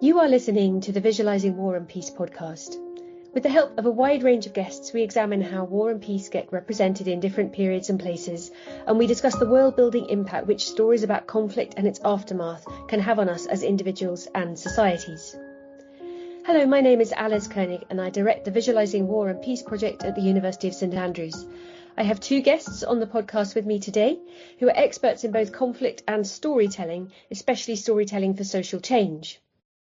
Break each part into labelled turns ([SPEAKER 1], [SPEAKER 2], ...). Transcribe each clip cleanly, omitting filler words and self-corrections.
[SPEAKER 1] You are listening to the Visualizing War and Peace podcast. With the help of a wide range of guests, we examine how war and peace get represented in different periods and places, and we discuss the world-building impact which stories about conflict and its aftermath can have on us as individuals and societies. Hello, my name is Alice Koenig, and I direct the Visualizing War and Peace project at the University of St Andrews. I have two guests on the podcast with me today who are experts in both conflict and storytelling, especially storytelling for social change.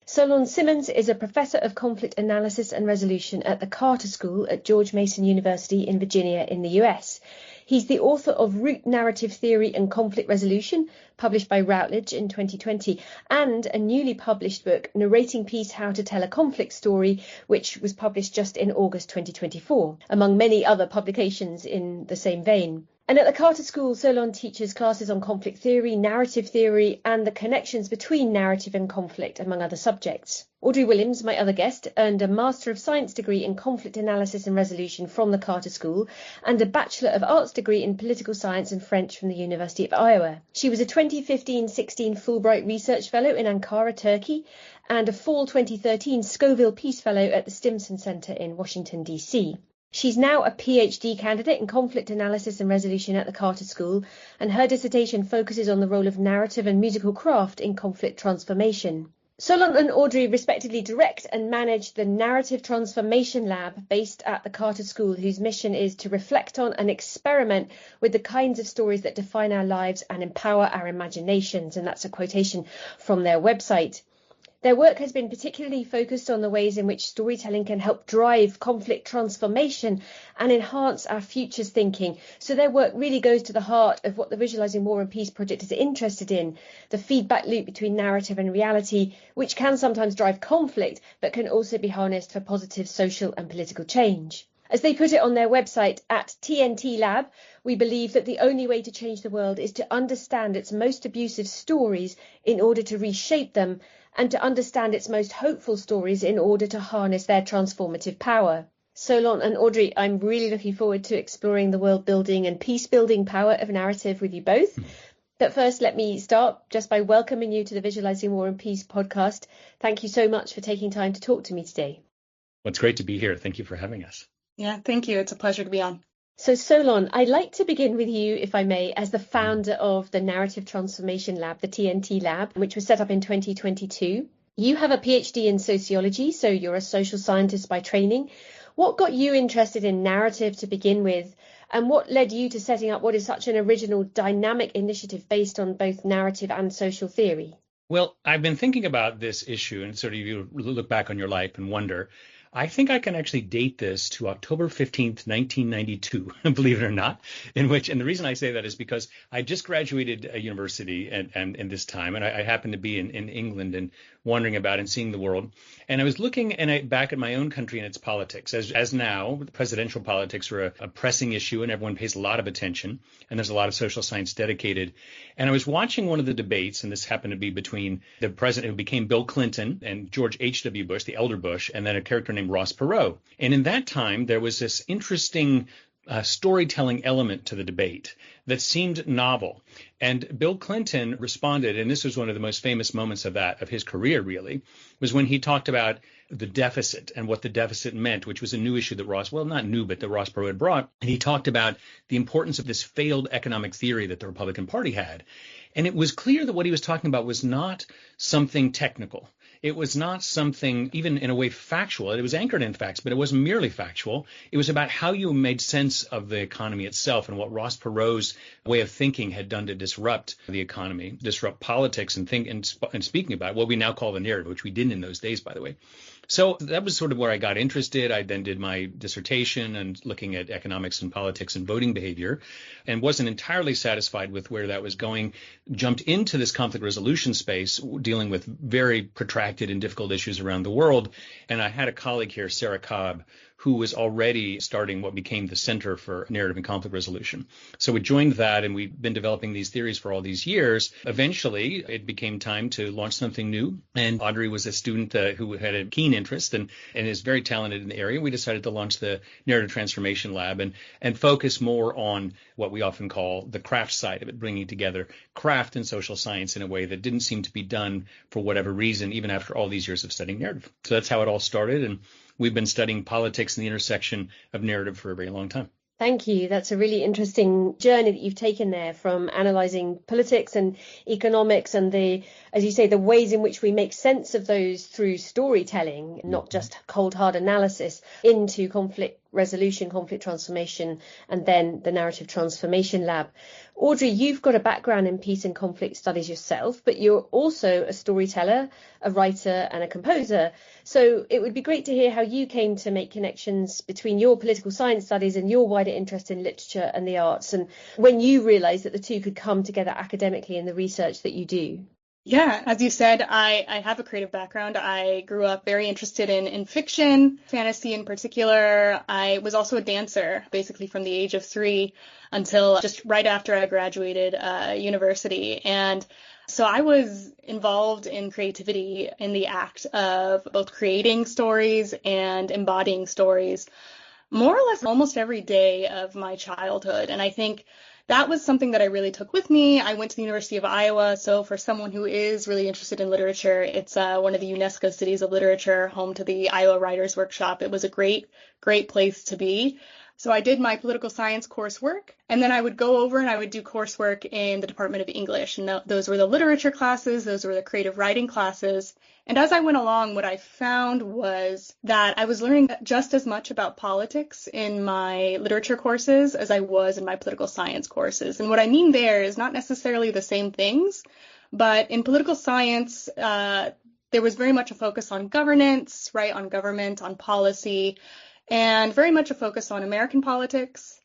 [SPEAKER 1] Solon Simmons is a professor of conflict analysis and resolution at the Carter School at George Mason University in Virginia in the US. He's the author of Root Narrative Theory and Conflict Resolution, published by Routledge in 2020, and a newly published book, Narrating Peace: How to Tell a Conflict Story, which was published just in August 2024, among many other publications in the same vein. And at the Carter School, Solon teaches classes on conflict theory, narrative theory, and the connections between narrative and conflict, among other subjects. Audrey Williams, my other guest, earned a Master of Science degree in conflict analysis and resolution from the Carter School and a Bachelor of Arts degree in political science and French from the University of Iowa. She was a 2015-16 Fulbright Research Fellow in Ankara, Turkey, and a fall 2013 Scoville Peace Fellow at the Stimson Center in Washington, D.C. She's now a PhD candidate in conflict analysis and resolution at the Carter School, and her dissertation focuses on the role of narrative and musical craft in conflict transformation. Solon and Audrey respectively direct and manage the Narrative Transformation Lab based at the Carter School, whose mission is to reflect on and experiment with the kinds of stories that define our lives and empower our imaginations, and that's a quotation from their website. Their work has been particularly focused on the ways in which storytelling can help drive conflict transformation and enhance our futures thinking. So their work really goes to the heart of what the Visualizing War and Peace project is interested in, the feedback loop between narrative and reality, which can sometimes drive conflict, but can also be harnessed for positive social and political change. As they put it on their website at TNT Lab, we believe that the only way to change the world is to understand its most abusive stories in order to reshape them, and to understand its most hopeful stories in order to harness their transformative power. Solon and Audrey, I'm really looking forward to exploring the world-building and peace-building power of narrative with you both. But first, let me start just by welcoming you to the Visualizing War and Peace podcast. Thank you so much for taking time to talk to me today.
[SPEAKER 2] Well, it's great to be here. Thank you for having us.
[SPEAKER 3] Yeah, thank you. It's a pleasure to be on.
[SPEAKER 1] So Solon, I'd like to begin with you, if I may, as the founder of the Narrative Transformation Lab, the TNT Lab, which was set up in 2022. You have a PhD in sociology, so you're a social scientist by training. What got you interested in narrative to begin with, and what led you to setting up what is such an original, dynamic initiative based on both narrative and social theory?
[SPEAKER 2] Well, I've been thinking about this issue, and sort of you look back on your life and wonder, I think I can actually date this to October 15th, 1992, believe it or not, and the reason I say that is because I just graduated a university and in this time, and I happened to be in England and wandering about and seeing the world. And I was looking back at my own country and its politics. As now, presidential politics are a pressing issue and everyone pays a lot of attention, and there's a lot of social science dedicated. And I was watching one of the debates, and this happened to be between the president who became Bill Clinton and George H.W. Bush, the elder Bush, and then a character named Ross Perot. And in that time, there was this interesting storytelling element to the debate that seemed novel. And Bill Clinton responded, and this was one of the most famous moments of his career really, was when he talked about the deficit and what the deficit meant, which was a new issue that not new, but that Ross Perot had brought. And he talked about the importance of this failed economic theory that the Republican Party had. And it was clear that what he was talking about was not something technical. It was not something even in a way factual. It was anchored in facts, but it wasn't merely factual. It was about how you made sense of the economy itself and what Ross Perot's way of thinking had done to disrupt the economy, disrupt politics, and speaking about what we now call the narrative, which we didn't in those days, by the way. So that was sort of where I got interested. I then did my dissertation and looking at economics and politics and voting behavior, and wasn't entirely satisfied with where that was going. Jumped into this conflict resolution space, dealing with very protracted and difficult issues around the world. And I had a colleague here, Sarah Cobb, who was already starting what became the Center for Narrative and Conflict Resolution. So we joined that, and we've been developing these theories for all these years. Eventually, it became time to launch something new, and Audrey was a student who had a keen interest and is very talented in the area. We decided to launch the Narrative Transformation Lab and focus more on what we often call the craft side of it, bringing together craft and social science in a way that didn't seem to be done for whatever reason, even after all these years of studying narrative. So that's how it all started, and we've been studying politics and the intersection of narrative for a very long time.
[SPEAKER 1] Thank you. That's a really interesting journey that you've taken there, from analysing politics and economics and as you say, the ways in which we make sense of those through storytelling, not just cold hard analysis, into conflict resolution, conflict transformation, and then the Narrative Transformation Lab. Audrey, you've got a background in peace and conflict studies yourself, but you're also a storyteller, a writer, and a composer. So it would be great to hear how you came to make connections between your political science studies and your wider interest in literature and the arts, and when you realised that the two could come together academically in the research that you do.
[SPEAKER 3] Yeah, as you said, I have a creative background. I grew up very interested in fiction, fantasy in particular. I was also a dancer, basically from the age of 3 until just right after I graduated university. And so I was involved in creativity in the act of both creating stories and embodying stories more or less almost every day of my childhood. And I think that was something that I really took with me. I went to the University of Iowa, so for someone who is really interested in literature, it's one of the UNESCO cities of literature, home to the Iowa Writers Workshop. It was a great place to be. So I did my political science coursework, and then I would go over and I would do coursework in the Department of English. And those were the literature classes, those were the creative writing classes. And as I went along, what I found was that I was learning just as much about politics in my literature courses as I was in my political science courses. And what I mean there is not necessarily the same things, but in political science, there was very much a focus on governance, right, on government, on policy, and very much a focus on American politics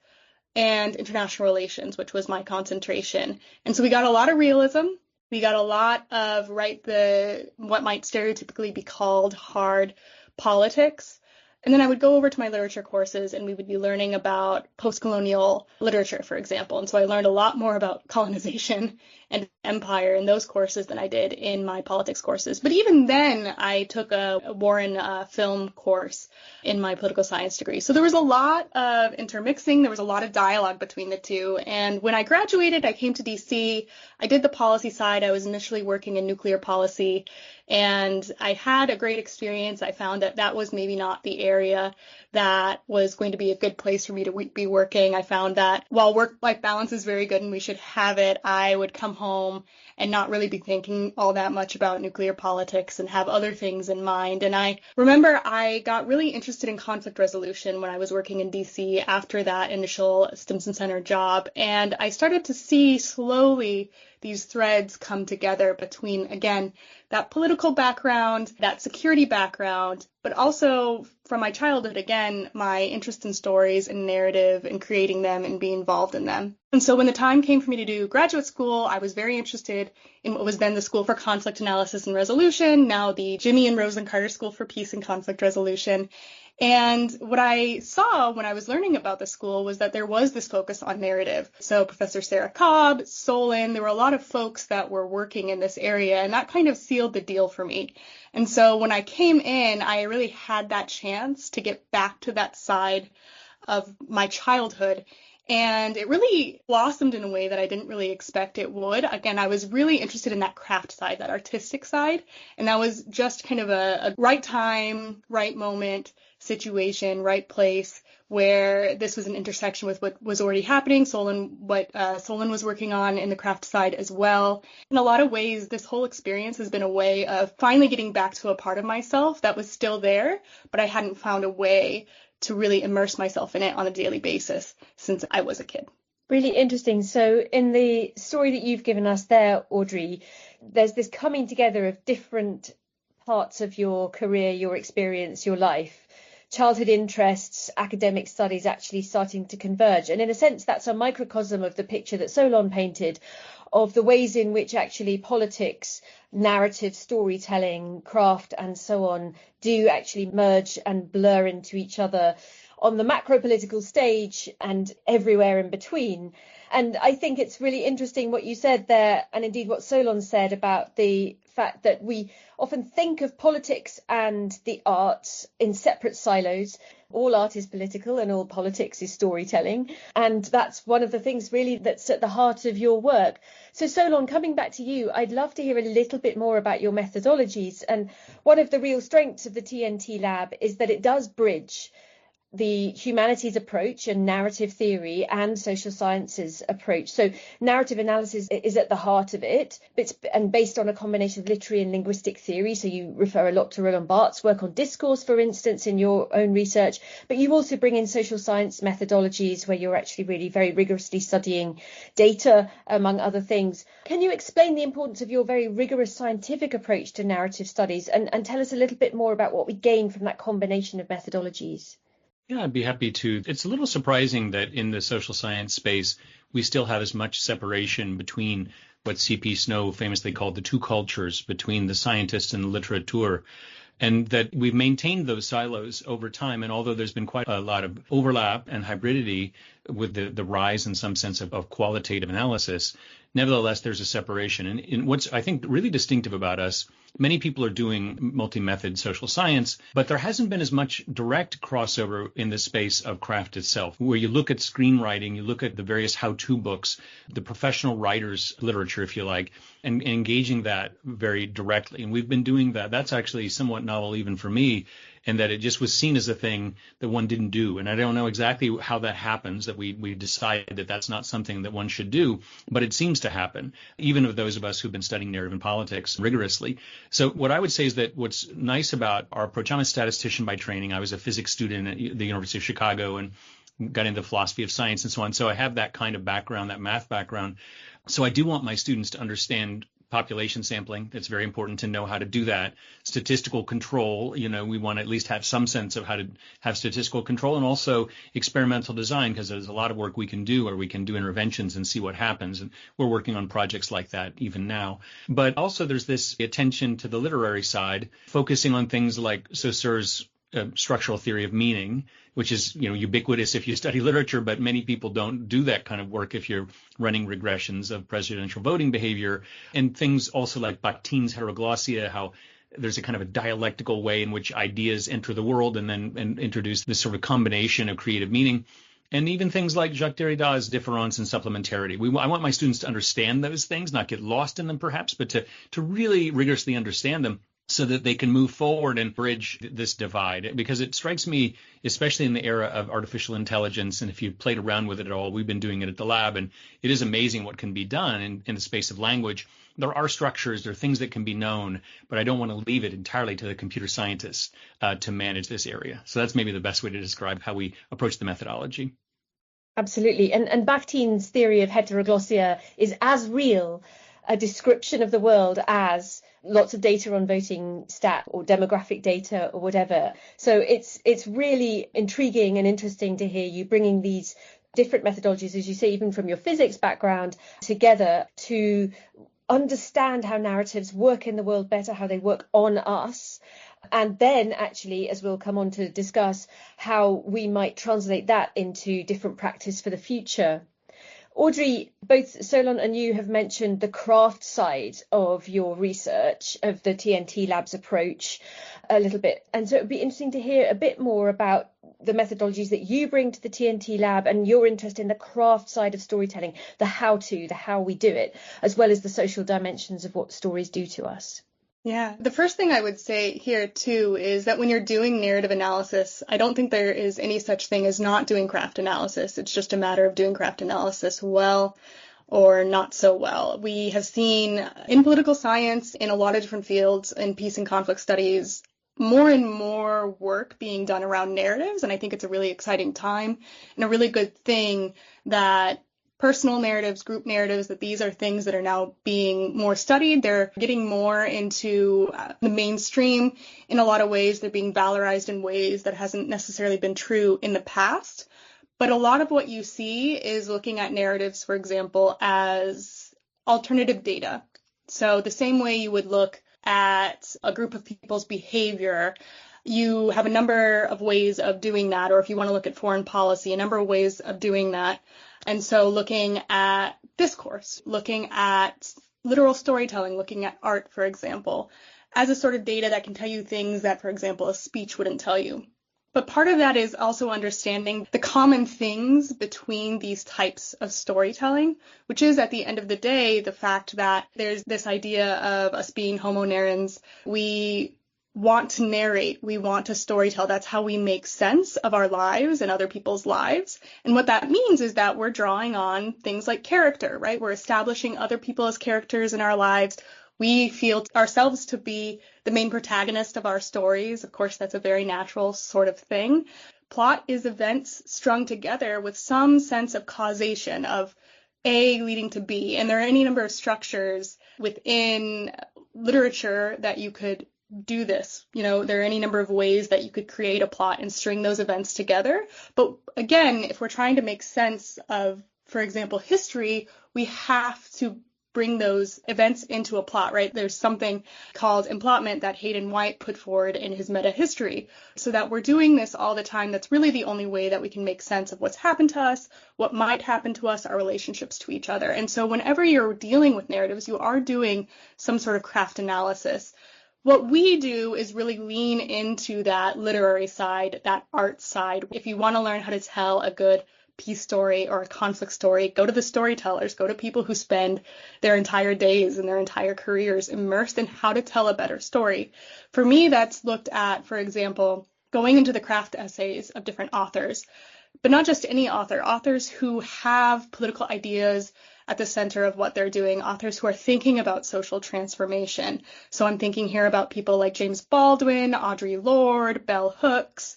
[SPEAKER 3] and international relations, which was my concentration. And so we got a lot of realism. We got a lot of, what might stereotypically be called hard politics. And then I would go over to my literature courses and we would be learning about post-colonial literature, for example. And so I learned a lot more about colonization and empire in those courses than I did in my politics courses. But even then, I took a war and film course in my political science degree. So there was a lot of intermixing. There was a lot of dialogue between the two. And when I graduated, I came to DC. I did the policy side. I was initially working in nuclear policy, and I had a great experience. I found that was maybe not the area that was going to be a good place for me to be working. I found that while work-life balance is very good and we should have it, I would come home and not really be thinking all that much about nuclear politics and have other things in mind. And I remember I got really interested in conflict resolution when I was working in DC after that initial Stimson Center job. And I started to see slowly these threads come together between, again, that political background, that security background, but also from my childhood, again, my interest in stories and narrative and creating them and being involved in them. And so when the time came for me to do graduate school, I was very interested in what was then the School for Conflict Analysis and Resolution, now the Jimmy and Rosalynn Carter School for Peace and Conflict Resolution. And what I saw when I was learning about the school was that there was this focus on narrative. So Professor Sarah Cobb, Solon, there were a lot of folks that were working in this area, and that kind of sealed the deal for me. And so when I came in, I really had that chance to get back to that side of my childhood. And it really blossomed in a way that I didn't really expect it would. Again, I was really interested in that craft side, that artistic side. And that was just kind of a right time, right moment situation, right place, where this was an intersection with what was already happening, what Solon was working on in the craft side as well. In a lot of ways, this whole experience has been a way of finally getting back to a part of myself that was still there, but I hadn't found a way to really immerse myself in it on a daily basis since I was a kid.
[SPEAKER 1] Really interesting. So in the story that you've given us there, Audrey, there's this coming together of different parts of your career, your experience, your life. childhood interests, academic studies actually starting to converge. And in a sense, that's a microcosm of the picture that Solon painted of the ways in which actually politics, narrative, storytelling, craft, and so on do actually merge and blur into each other on the macro political stage and everywhere in between. And I think it's really interesting what you said there, and indeed what Solon said about the fact that we often think of politics and the arts in separate silos. All art is political and all politics is storytelling. And that's one of the things really that's at the heart of your work. So Solon, coming back to you, I'd love to hear a little bit more about your methodologies. And one of the real strengths of the TNT lab is that it does bridge the humanities approach and narrative theory and social sciences approach. So narrative analysis is at the heart of it, and based on a combination of literary and linguistic theory. So you refer a lot to Roland Barthes' work on discourse, for instance, in your own research, but you also bring in social science methodologies where you're actually really very rigorously studying data, among other things. Can you explain the importance of your very rigorous scientific approach to narrative studies and tell us a little bit more about what we gain from that combination of methodologies?
[SPEAKER 2] Yeah, I'd be happy to. It's a little surprising that in the social science space, we still have as much separation between what C.P. Snow famously called the two cultures, between the scientist and the literateur, and that we've maintained those silos over time. And although there's been quite a lot of overlap and hybridity with the rise in some sense of qualitative analysis, nevertheless, there's a separation. And what's, I think, really distinctive about us, many people are doing multi-method social science, but there hasn't been as much direct crossover in the space of craft itself, where you look at screenwriting, you look at the various how-to books, the professional writers' literature, if you like, and engaging that very directly. And we've been doing that. That's actually somewhat novel even for me, and that it just was seen as a thing that one didn't do. And I don't know exactly how that happens, that we decide that that's not something that one should do, but it seems to happen, even of those of us who've been studying narrative and politics rigorously. So what I would say is that what's nice about our approach, I'm a statistician by training. I was a physics student at the University of Chicago and got into philosophy of science and so on. So I have that kind of background, that math background. So I do want my students to understand population sampling. It's very important to know how to do that. Statistical control, we want to at least have some sense of how to have statistical control, and also experimental design, because there's a lot of work we can do, or we can do interventions and see what happens. And we're working on projects like that even now. But also there's this attention to the literary side, focusing on things like Saussure's structural theory of meaning, which is ubiquitous if you study literature, but many people don't do that kind of work if you're running regressions of presidential voting behavior, and things also like Bakhtin's heteroglossia, how there's a kind of a dialectical way in which ideas enter the world and introduce this sort of combination of creative meaning. And even things like Jacques Derrida's difference and supplementarity. I want my students to understand those things, not get lost in them perhaps, but to really rigorously understand them, so that they can move forward and bridge this divide. Because it strikes me, especially in the era of artificial intelligence, and if you've played around with it at all, we've been doing it at the lab, and it is amazing what can be done in the space of language. There are structures, there are things that can be known, but I don't want to leave it entirely to the computer scientists to manage this area. So that's maybe the best way to describe how we approach the methodology.
[SPEAKER 1] Absolutely. And Bakhtin's theory of heteroglossia is as real a description of the world as lots of data on voting stat or demographic data or whatever. So it's really intriguing and interesting to hear you bringing these different methodologies, as you say, even from your physics background, together to understand how narratives work in the world better, how they work on us. And then actually, as we'll come on to discuss, how we might translate that into different practice for the future. Audrey, both Solon and you have mentioned the craft side of your research, of the TNT Lab's approach a little bit. And so it would be interesting to hear a bit more about the methodologies that you bring to the TNT Lab and your interest in the craft side of storytelling, the how we do it, as well as the social dimensions of what stories do to us.
[SPEAKER 3] Yeah, the first thing I would say here, too, is that when you're doing narrative analysis, I don't think there is any such thing as not doing craft analysis. It's just a matter of doing craft analysis well or not so well. We have seen in political science, in a lot of different fields, in peace and conflict studies, more and more work being done around narratives. And I think it's a really exciting time and a really good thing that personal narratives, group narratives, that these are things that are now being more studied. They're getting more into the mainstream in a lot of ways. They're being valorized in ways that hasn't necessarily been true in the past. But a lot of what you see is looking at narratives, for example, as alternative data. So the same way you would look at a group of people's behavior, you have a number of ways of doing that, or if you want to look at foreign policy, a number of ways of doing that. And so looking at discourse, looking at literal storytelling, looking at art, for example, as a sort of data that can tell you things that, for example, a speech wouldn't tell you. But part of that is also understanding the common things between these types of storytelling, which is at the end of the day, the fact that there's this idea of us being homo narrans. We want to narrate, we want to storytell. That's how we make sense of our lives and other people's lives. And what that means is that we're drawing on things like character, right? We're establishing other people as characters in our lives. We feel ourselves to be the main protagonist of our stories. Of course, that's a very natural sort of thing. Plot is events strung together with some sense of causation, of A leading to B. And there are any number of structures within literature that you could do this. There are any number of ways that you could create a plot and string those events together. But again, if we're trying to make sense of, for example, history, we have to bring those events into a plot, right? There's something called emplotment that Hayden White put forward in his meta-history, so that we're doing this all the time. That's really the only way that we can make sense of what's happened to us, what might happen to us, our relationships to each other. And so whenever you're dealing with narratives, you are doing some sort of craft analysis. What we do is really lean into that literary side, that art side. If you want to learn how to tell a good peace story or a conflict story, go to the storytellers, go to people who spend their entire days and their entire careers immersed in how to tell a better story. For me, that's looked at, for example, going into the craft essays of different authors, but not just any author, authors who have political ideas at the center of what they're doing, authors who are thinking about social transformation. So I'm thinking here about people like James Baldwin, Audre Lorde, Bell Hooks,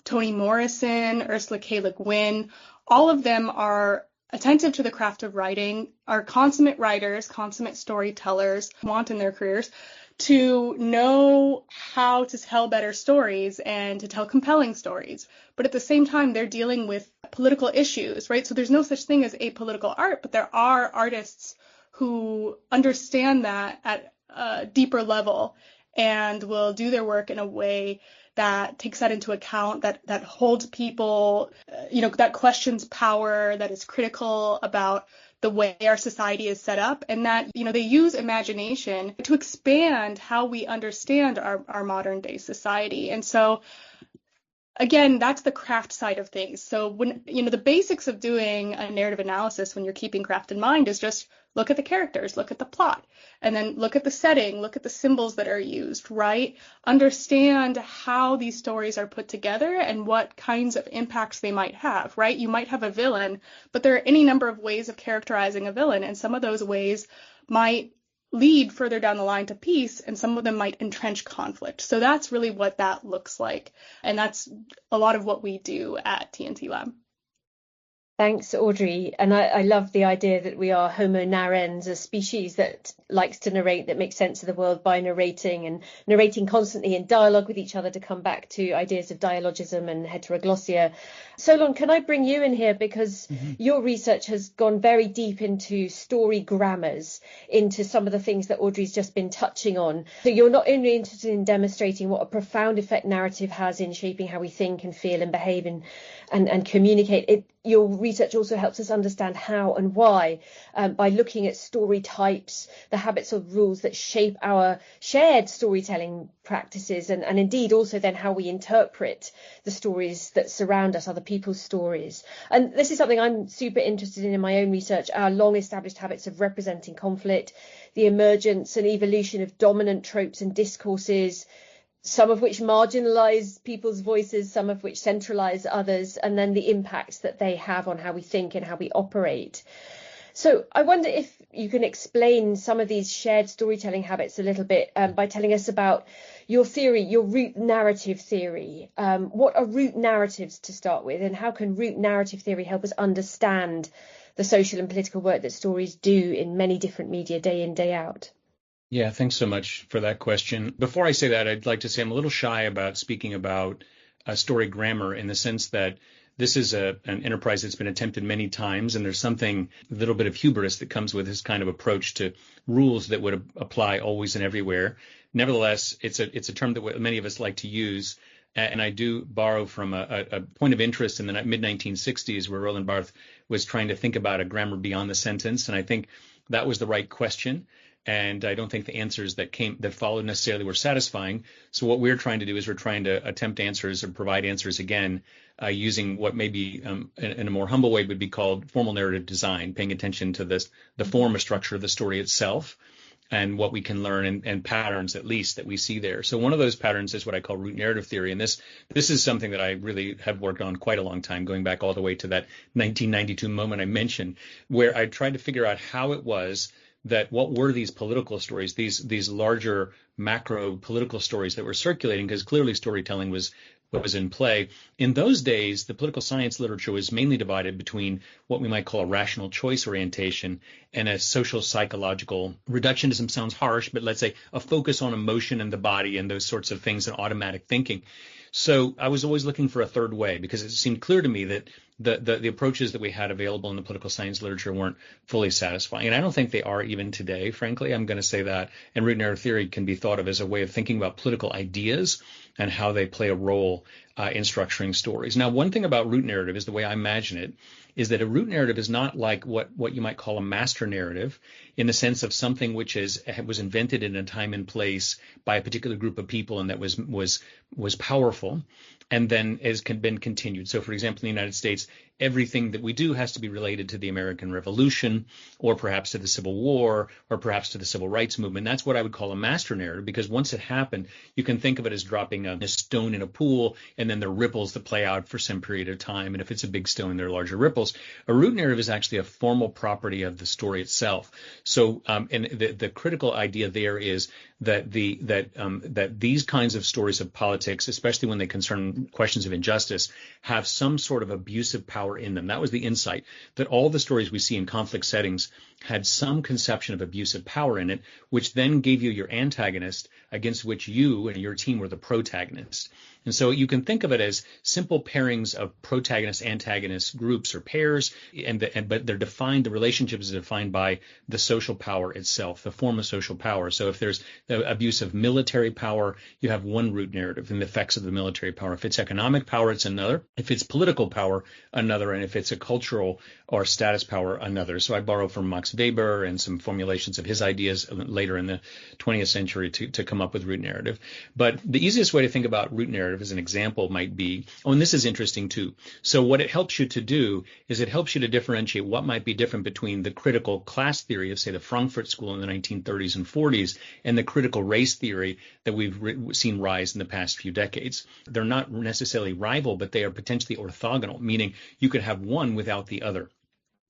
[SPEAKER 3] Toni Morrison, Ursula K. Le Guin. All of them are attentive to the craft of writing, are consummate writers, consummate storytellers, want in their careers to know how to tell better stories and to tell compelling stories. But at the same time, they're dealing with political issues, right? So there's no such thing as apolitical art, but there are artists who understand that at a deeper level and will do their work in a way that takes that into account, that holds people, that questions power, that is critical about the way our society is set up, and that, they use imagination to expand how we understand our modern day society. And so, again, that's the craft side of things. So when, the basics of doing a narrative analysis when you're keeping craft in mind is just look at the characters, look at the plot, and then look at the setting, look at the symbols that are used, right? Understand how these stories are put together and what kinds of impacts they might have, right? You might have a villain, but there are any number of ways of characterizing a villain, and some of those ways might lead further down the line to peace, and some of them might entrench conflict. So that's really what that looks like. And that's a lot of what we do at TNT Lab.
[SPEAKER 1] Thanks, Audrey. And I love the idea that we are homo narrans, a species that likes to narrate, that makes sense of the world by narrating, and narrating constantly in dialogue with each other, to come back to ideas of dialogism and heteroglossia. Solon, can I bring you in here, because your research has gone very deep into story grammars, into some of the things that Audrey's just been touching on. So you're not only interested in demonstrating what a profound effect narrative has in shaping how we think and feel and behave and communicate. Your research also helps us understand how and why, by looking at story types, the habits or rules that shape our shared storytelling practices, and indeed also then how we interpret the stories that surround us, other people's stories. And this is something I'm super interested in my own research, our long established habits of representing conflict, the emergence and evolution of dominant tropes and discourses, some of which marginalize people's voices, some of which centralize others, and then the impacts that they have on how we think and how we operate. So I wonder if you can explain some of these shared storytelling habits a little bit by telling us about your theory, your root narrative theory. What are root narratives to start with, and how can root narrative theory help us understand the social and political work that stories do in many different media day in, day out?
[SPEAKER 2] Yeah, thanks so much for that question. Before I say that, I'd like to say I'm a little shy about speaking about story grammar in the sense that this is an enterprise that's been attempted many times, and there's something, a little bit of hubris that comes with this kind of approach to rules that would apply always and everywhere. Nevertheless, it's a term that many of us like to use, and I do borrow from a point of interest in the mid-1960s where Roland Barthes was trying to think about a grammar beyond the sentence, and I think that was the right question. And I don't think the answers that followed necessarily were satisfying. So what we're trying to do is we're trying to attempt answers or provide answers again using what maybe in a more humble way would be called formal narrative design, paying attention to the form or structure of the story itself and what we can learn and patterns at least that we see there. So one of those patterns is what I call root narrative theory. And this is something that I really have worked on quite a long time, going back all the way to that 1992 moment I mentioned, where I tried to figure out how it was that what were these political stories, these larger macro political stories that were circulating, because clearly storytelling was in play. In those days, the political science literature was mainly divided between what we might call a rational choice orientation and a social psychological, reductionism sounds harsh, but let's say a focus on emotion and the body and those sorts of things and automatic thinking. So I was always looking for a third way because it seemed clear to me that the approaches that we had available in the political science literature weren't fully satisfying. And I don't think they are even today, frankly. I'm going to say that. And root narrative theory can be thought of as a way of thinking about political ideas and how they play a role in structuring stories. Now, one thing about root narrative is the way I imagine it is that a root narrative is not like what you might call a master narrative in the sense of something which was invented in a time and place by a particular group of people and that was powerful and then has been continued. So, for example, in the United States, everything that we do has to be related to the American Revolution or perhaps to the Civil War or perhaps to the Civil Rights Movement. That's what I would call a master narrative, because once it happened, you can think of it as dropping a stone in a pool and then there are ripples that play out for some period of time. And if it's a big stone, there are larger ripples. A root narrative is actually a formal property of the story itself. So, and the critical idea there is that that these kinds of stories of politics, especially when they concern questions of injustice, have some sort of abusive power in them. That was the insight, that all the stories we see in conflict settings had some conception of abusive power in it, which then gave you your antagonist against which you and your team were the protagonist. And so you can think of it as simple pairings of protagonist-antagonist groups or pairs, but they're defined, the relationship is defined by the social power itself, the form of social power. So if there's the abuse of military power, you have one root narrative and the effects of the military power. If it's economic power, it's another. If it's political power, another. And if it's a cultural or status power, another. So I borrow from Max Weber and some formulations of his ideas later in the 20th century to come up with root narrative. But the easiest way to think about root narrative as an example might be, and this is interesting too. So what it helps you to do is it helps you to differentiate what might be different between the critical class theory of, say, the Frankfurt School in the 1930s and 40s and the critical race theory that we've seen rise in the past few decades. They're not necessarily rival, but they are potentially orthogonal, meaning you could have one without the other.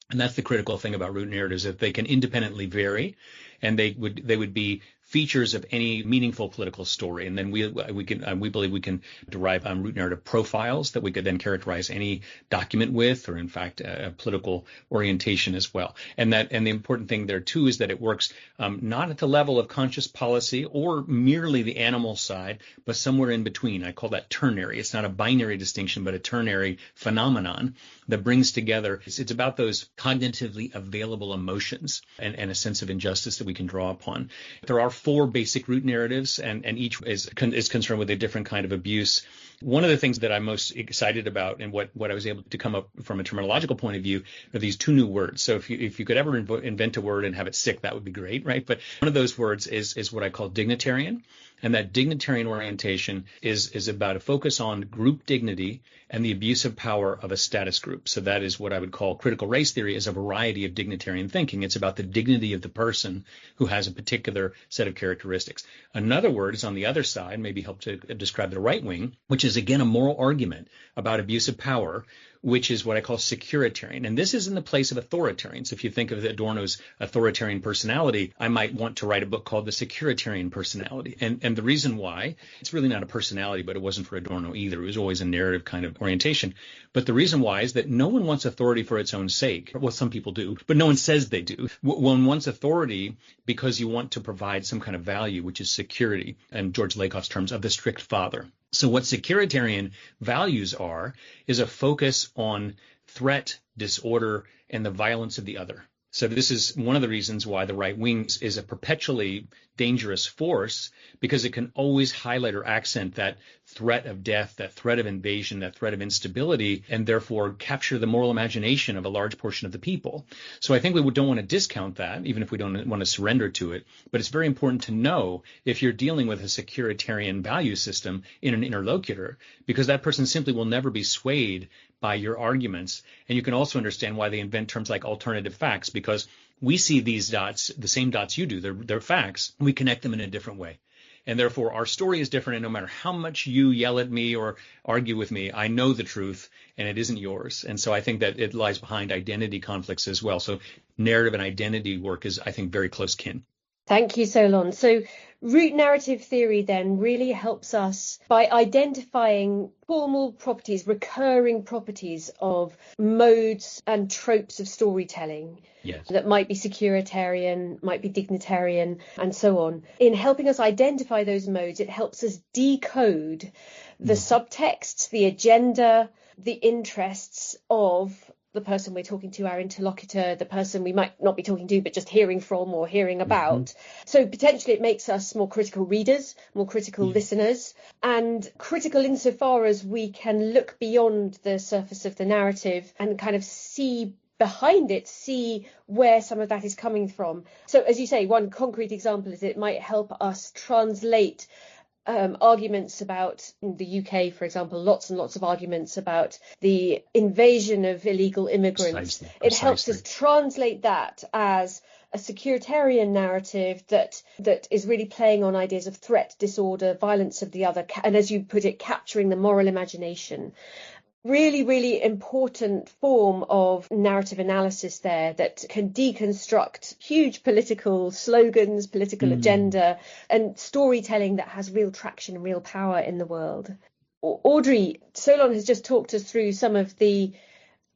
[SPEAKER 2] And that's the critical thing about root narratives, that they can independently vary, and they would be features of any meaningful political story. And then we believe we can derive root narrative profiles that we could then characterize any document with, or in fact a political orientation as well. And the important thing there too is that it works not at the level of conscious policy or merely the animal side, but somewhere in between. I call that ternary. It's not a binary distinction, but a ternary phenomenon that brings together. It's about those cognitively available emotions and a sense of injustice that we can draw upon. There are 4 basic root narratives, and each is concerned with a different kind of abuse. One of the things that I'm most excited about and what I was able to come up from a terminological point of view are these 2 new words. So if you could ever invent a word and have it stick, that would be great, right? But one of those words is what I call dignitarian. And that dignitarian orientation is about a focus on group dignity and the abusive power of a status group. So that is what I would call critical race theory, is a variety of dignitarian thinking. It's about the dignity of the person who has a particular set of characteristics. Another word is on the other side, maybe help to describe the right wing, which is again a moral argument about abusive power, which is what I call securitarian. And this is in the place of authoritarian. So if you think of Adorno's authoritarian personality, I might want to write a book called The Securitarian Personality. And the reason why, it's really not a personality, but it wasn't for Adorno either. It was always a narrative kind of orientation. But the reason why is that no one wants authority for its own sake. Well, some people do, but no one says they do. One wants authority because you want to provide some kind of value, which is security, in George Lakoff's terms, of the strict father. So what securitarian values are is a focus on threat, disorder, and the violence of the other. So this is one of the reasons why the right wing is a perpetually dangerous force, because it can always highlight or accent that threat of death, that threat of invasion, that threat of instability, and therefore capture the moral imagination of a large portion of the people. So I think we don't want to discount that, even if we don't want to surrender to it. But it's very important to know if you're dealing with a securitarian value system in an interlocutor, because that person simply will never be swayed by your arguments. And you can also understand why they invent terms like alternative facts, because we see these dots, the same dots you do, they're facts. We connect them in a different way. And therefore, our story is different. And no matter how much you yell at me or argue with me, I know the truth and it isn't yours. And so I think that it lies behind identity conflicts as well. So narrative and identity work is, I think, very close kin.
[SPEAKER 1] Thank you, Solon. So root narrative theory then really helps us by identifying formal properties, recurring properties of modes and tropes of storytelling.
[SPEAKER 2] Yes.
[SPEAKER 1] That might be securitarian, might be dignitarian, and so on. In helping us identify those modes, it helps us decode the subtext, the agenda, the interests of the person we're talking to, our interlocutor, the person we might not be talking to, but just hearing from or hearing about. So potentially it makes us more critical readers, more critical listeners, and critical insofar as we can look beyond the surface of the narrative and kind of see behind it, see where some of that is coming from. So as you say, one concrete example is it might help us translate arguments about, in the UK, for example, lots and lots of arguments about the invasion of illegal immigrants.
[SPEAKER 2] Precisely.
[SPEAKER 1] It helps us translate that as a securitarian narrative that is really playing on ideas of threat, disorder, violence of the other, and as you put it, capturing the moral imagination. Really, really important form of narrative analysis there that can deconstruct huge political slogans, political agenda, and storytelling that has real traction and real power in the world. Audrey, Solon has just talked us through some of the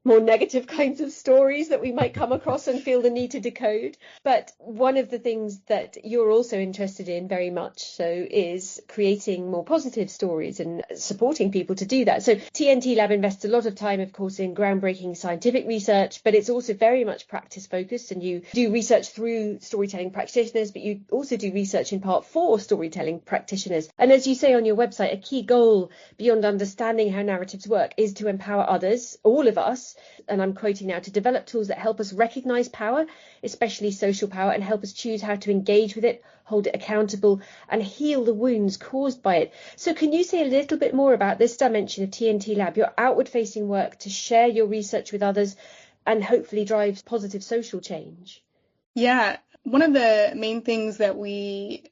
[SPEAKER 1] more negative kinds of stories that we might come across and feel the need to decode. But one of the things that you're also interested in very much so is creating more positive stories and supporting people to do that. So TNT Lab invests a lot of time, of course, in groundbreaking scientific research, but it's also very much practice focused, and you do research through storytelling practitioners, but you also do research in part for storytelling practitioners. And as you say on your website, a key goal beyond understanding how narratives work is to empower others, all of us, and I'm quoting now, to develop tools that help us recognize power, especially social power, and help us choose how to engage with it, hold it accountable, and heal the wounds caused by it. So can you say a little bit more about this dimension of TNT Lab, your outward-facing work to share your research with others and hopefully drive positive social change?
[SPEAKER 3] Yeah, one of the main things that we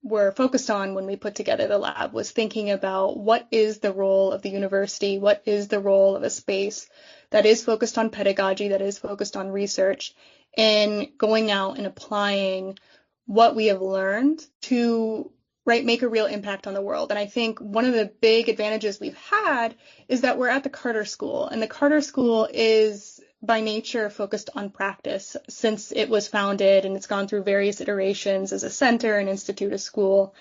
[SPEAKER 3] were focused on when we put together the lab was thinking about what is the role of the university, what is the role of a space that is focused on pedagogy, that is focused on research, and going out and applying what we have learned to make a real impact on the world. And I think one of the big advantages we've had is that we're at the Carter School, and the Carter School is by nature focused on practice since it was founded, and it's gone through various iterations as a center, an institute, a school.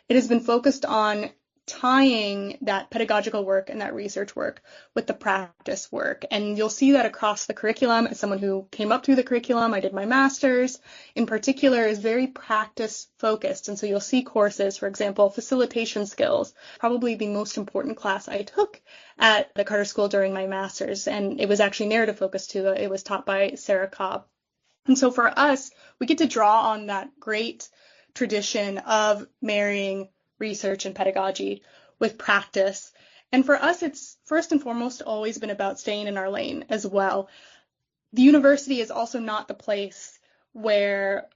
[SPEAKER 3] It has been focused on tying that pedagogical work and that research work with the practice work. And you'll see that across the curriculum. As someone who came up through the curriculum, I did my master's in particular, is very practice focused. And so you'll see courses, for example, facilitation skills, probably the most important class I took at the Carter School during my master's. And it was actually narrative focused too. It was taught by Sarah Cobb. And so for us, we get to draw on that great tradition of marrying research and pedagogy with practice. And for us, it's first and foremost always been about staying in our lane as well. The university is also not the place where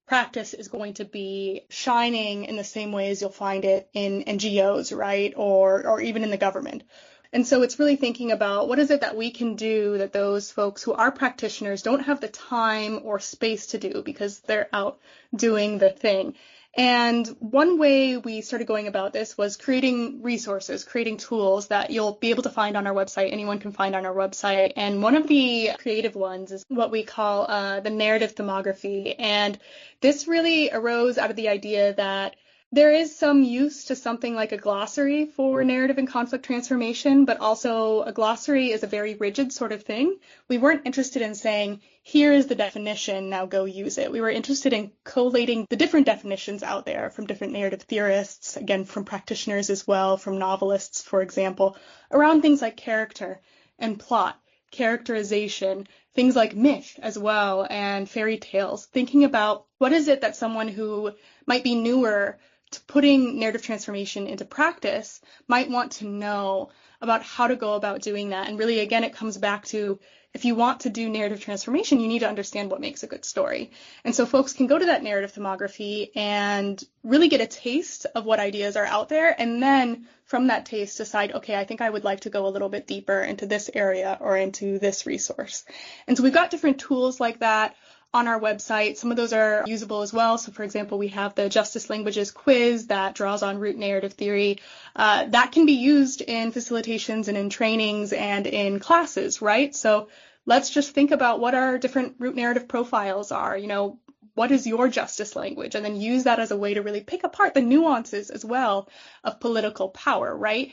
[SPEAKER 3] practice is going to be shining in the same way as you'll find it in NGOs, right? Or even in the government. And so it's really thinking about what is it that we can do that those folks who are practitioners don't have the time or space to do because they're out doing the thing. And one way we started going about this was creating resources, creating tools that you'll be able to find on our website. Anyone can find on our website. And one of the creative ones is what we call the narrative themography. And this really arose out of the idea that there is some use to something like a glossary for narrative and conflict transformation, but also a glossary is a very rigid sort of thing. We weren't interested in saying, here is the definition, now go use it. We were interested in collating the different definitions out there from different narrative theorists, again, from practitioners as well, from novelists, for example, around things like character and plot, characterization, things like myth as well, and fairy tales, thinking about what is it that someone who might be newer to putting narrative transformation into practice might want to know about how to go about doing that. And really, again, it comes back to if you want to do narrative transformation, you need to understand what makes a good story. And so folks can go to that narrative themography and really get a taste of what ideas are out there. And then from that taste, decide, okay, I think I would like to go a little bit deeper into this area or into this resource. And so we've got different tools like that on our website. Some of those are usable as well. So for example, we have the Justice Languages quiz that draws on root narrative theory. That can be used in facilitations and in trainings and in classes, right? So let's just think about what our different root narrative profiles are. You know, what is your justice language? And then use that as a way to really pick apart the nuances as well of political power, right?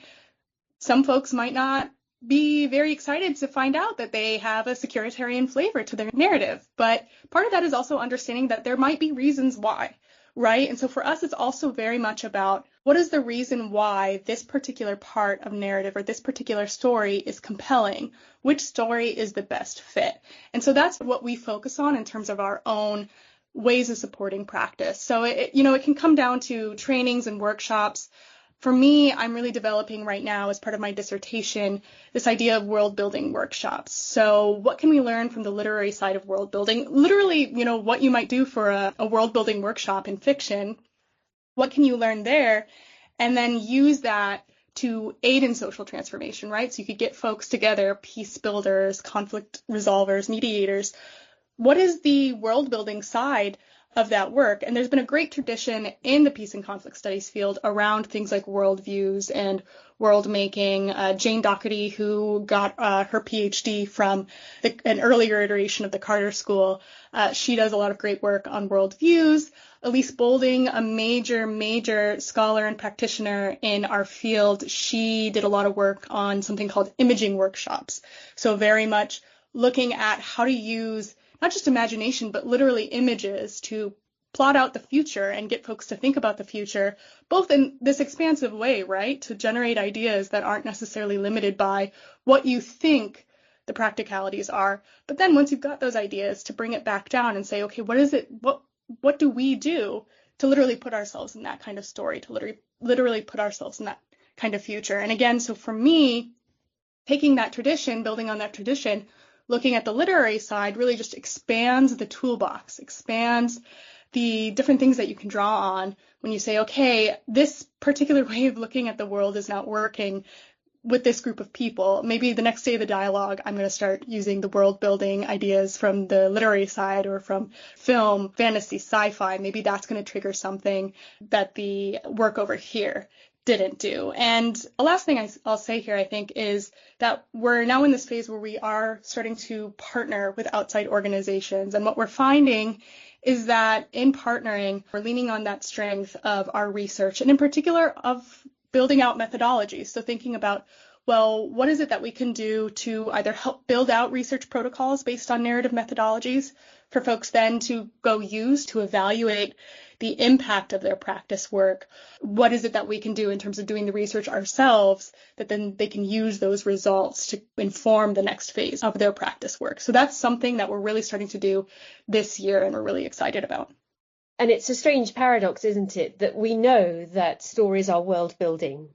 [SPEAKER 3] Some folks might not be very excited to find out that they have a securitarian flavor to their narrative. But part of that is also understanding that there might be reasons why, right? And so for us, it's also very much about what is the reason why this particular part of narrative or this particular story is compelling? Which story is the best fit? And so that's what we focus on in terms of our own ways of supporting practice. So it can come down to trainings and workshops. For me, I'm really developing right now as part of my dissertation this idea of world building workshops. So what can we learn from the literary side of world building? Literally, what you might do for a world building workshop in fiction. What can you learn there? And then use that to aid in social transformation, right? So you could get folks together, peace builders, conflict resolvers, mediators. What is the world building side of that work? And there's been a great tradition in the peace and conflict studies field around things like worldviews and world making. Jane Doherty, who got her PhD from an earlier iteration of the Carter School, she does a lot of great work on worldviews. Elise Boulding, a major scholar and practitioner in our field, she did a lot of work on something called imaging workshops. So very much looking at how to use not just imagination, but literally images to plot out the future and get folks to think about the future, both in this expansive way, right? To generate ideas that aren't necessarily limited by what you think the practicalities are. But then once you've got those ideas, to bring it back down and say, okay, what do we do to literally put ourselves in that kind of story, to literally put ourselves in that kind of future? And again, so for me, taking that tradition, building on that tradition, looking at the literary side really just expands the toolbox, expands the different things that you can draw on when you say, okay, this particular way of looking at the world is not working with this group of people. Maybe the next day of the dialogue, I'm going to start using the world building ideas from the literary side or from film, fantasy, sci-fi. Maybe that's going to trigger something that the work over here didn't do. And the last thing I'll say here, I think, is that we're now in this phase where we are starting to partner with outside organizations. And what we're finding is that in partnering, we're leaning on that strength of our research, and in particular of building out methodologies. So thinking about, well, what is it that we can do to either help build out research protocols based on narrative methodologies for folks then to go use to evaluate the impact of their practice work? What is it that we can do in terms of doing the research ourselves that then they can use those results to inform the next phase of their practice work? So that's something that we're really starting to do this year and we're really excited about.
[SPEAKER 1] And it's a strange paradox, isn't it, that we know that stories are world building,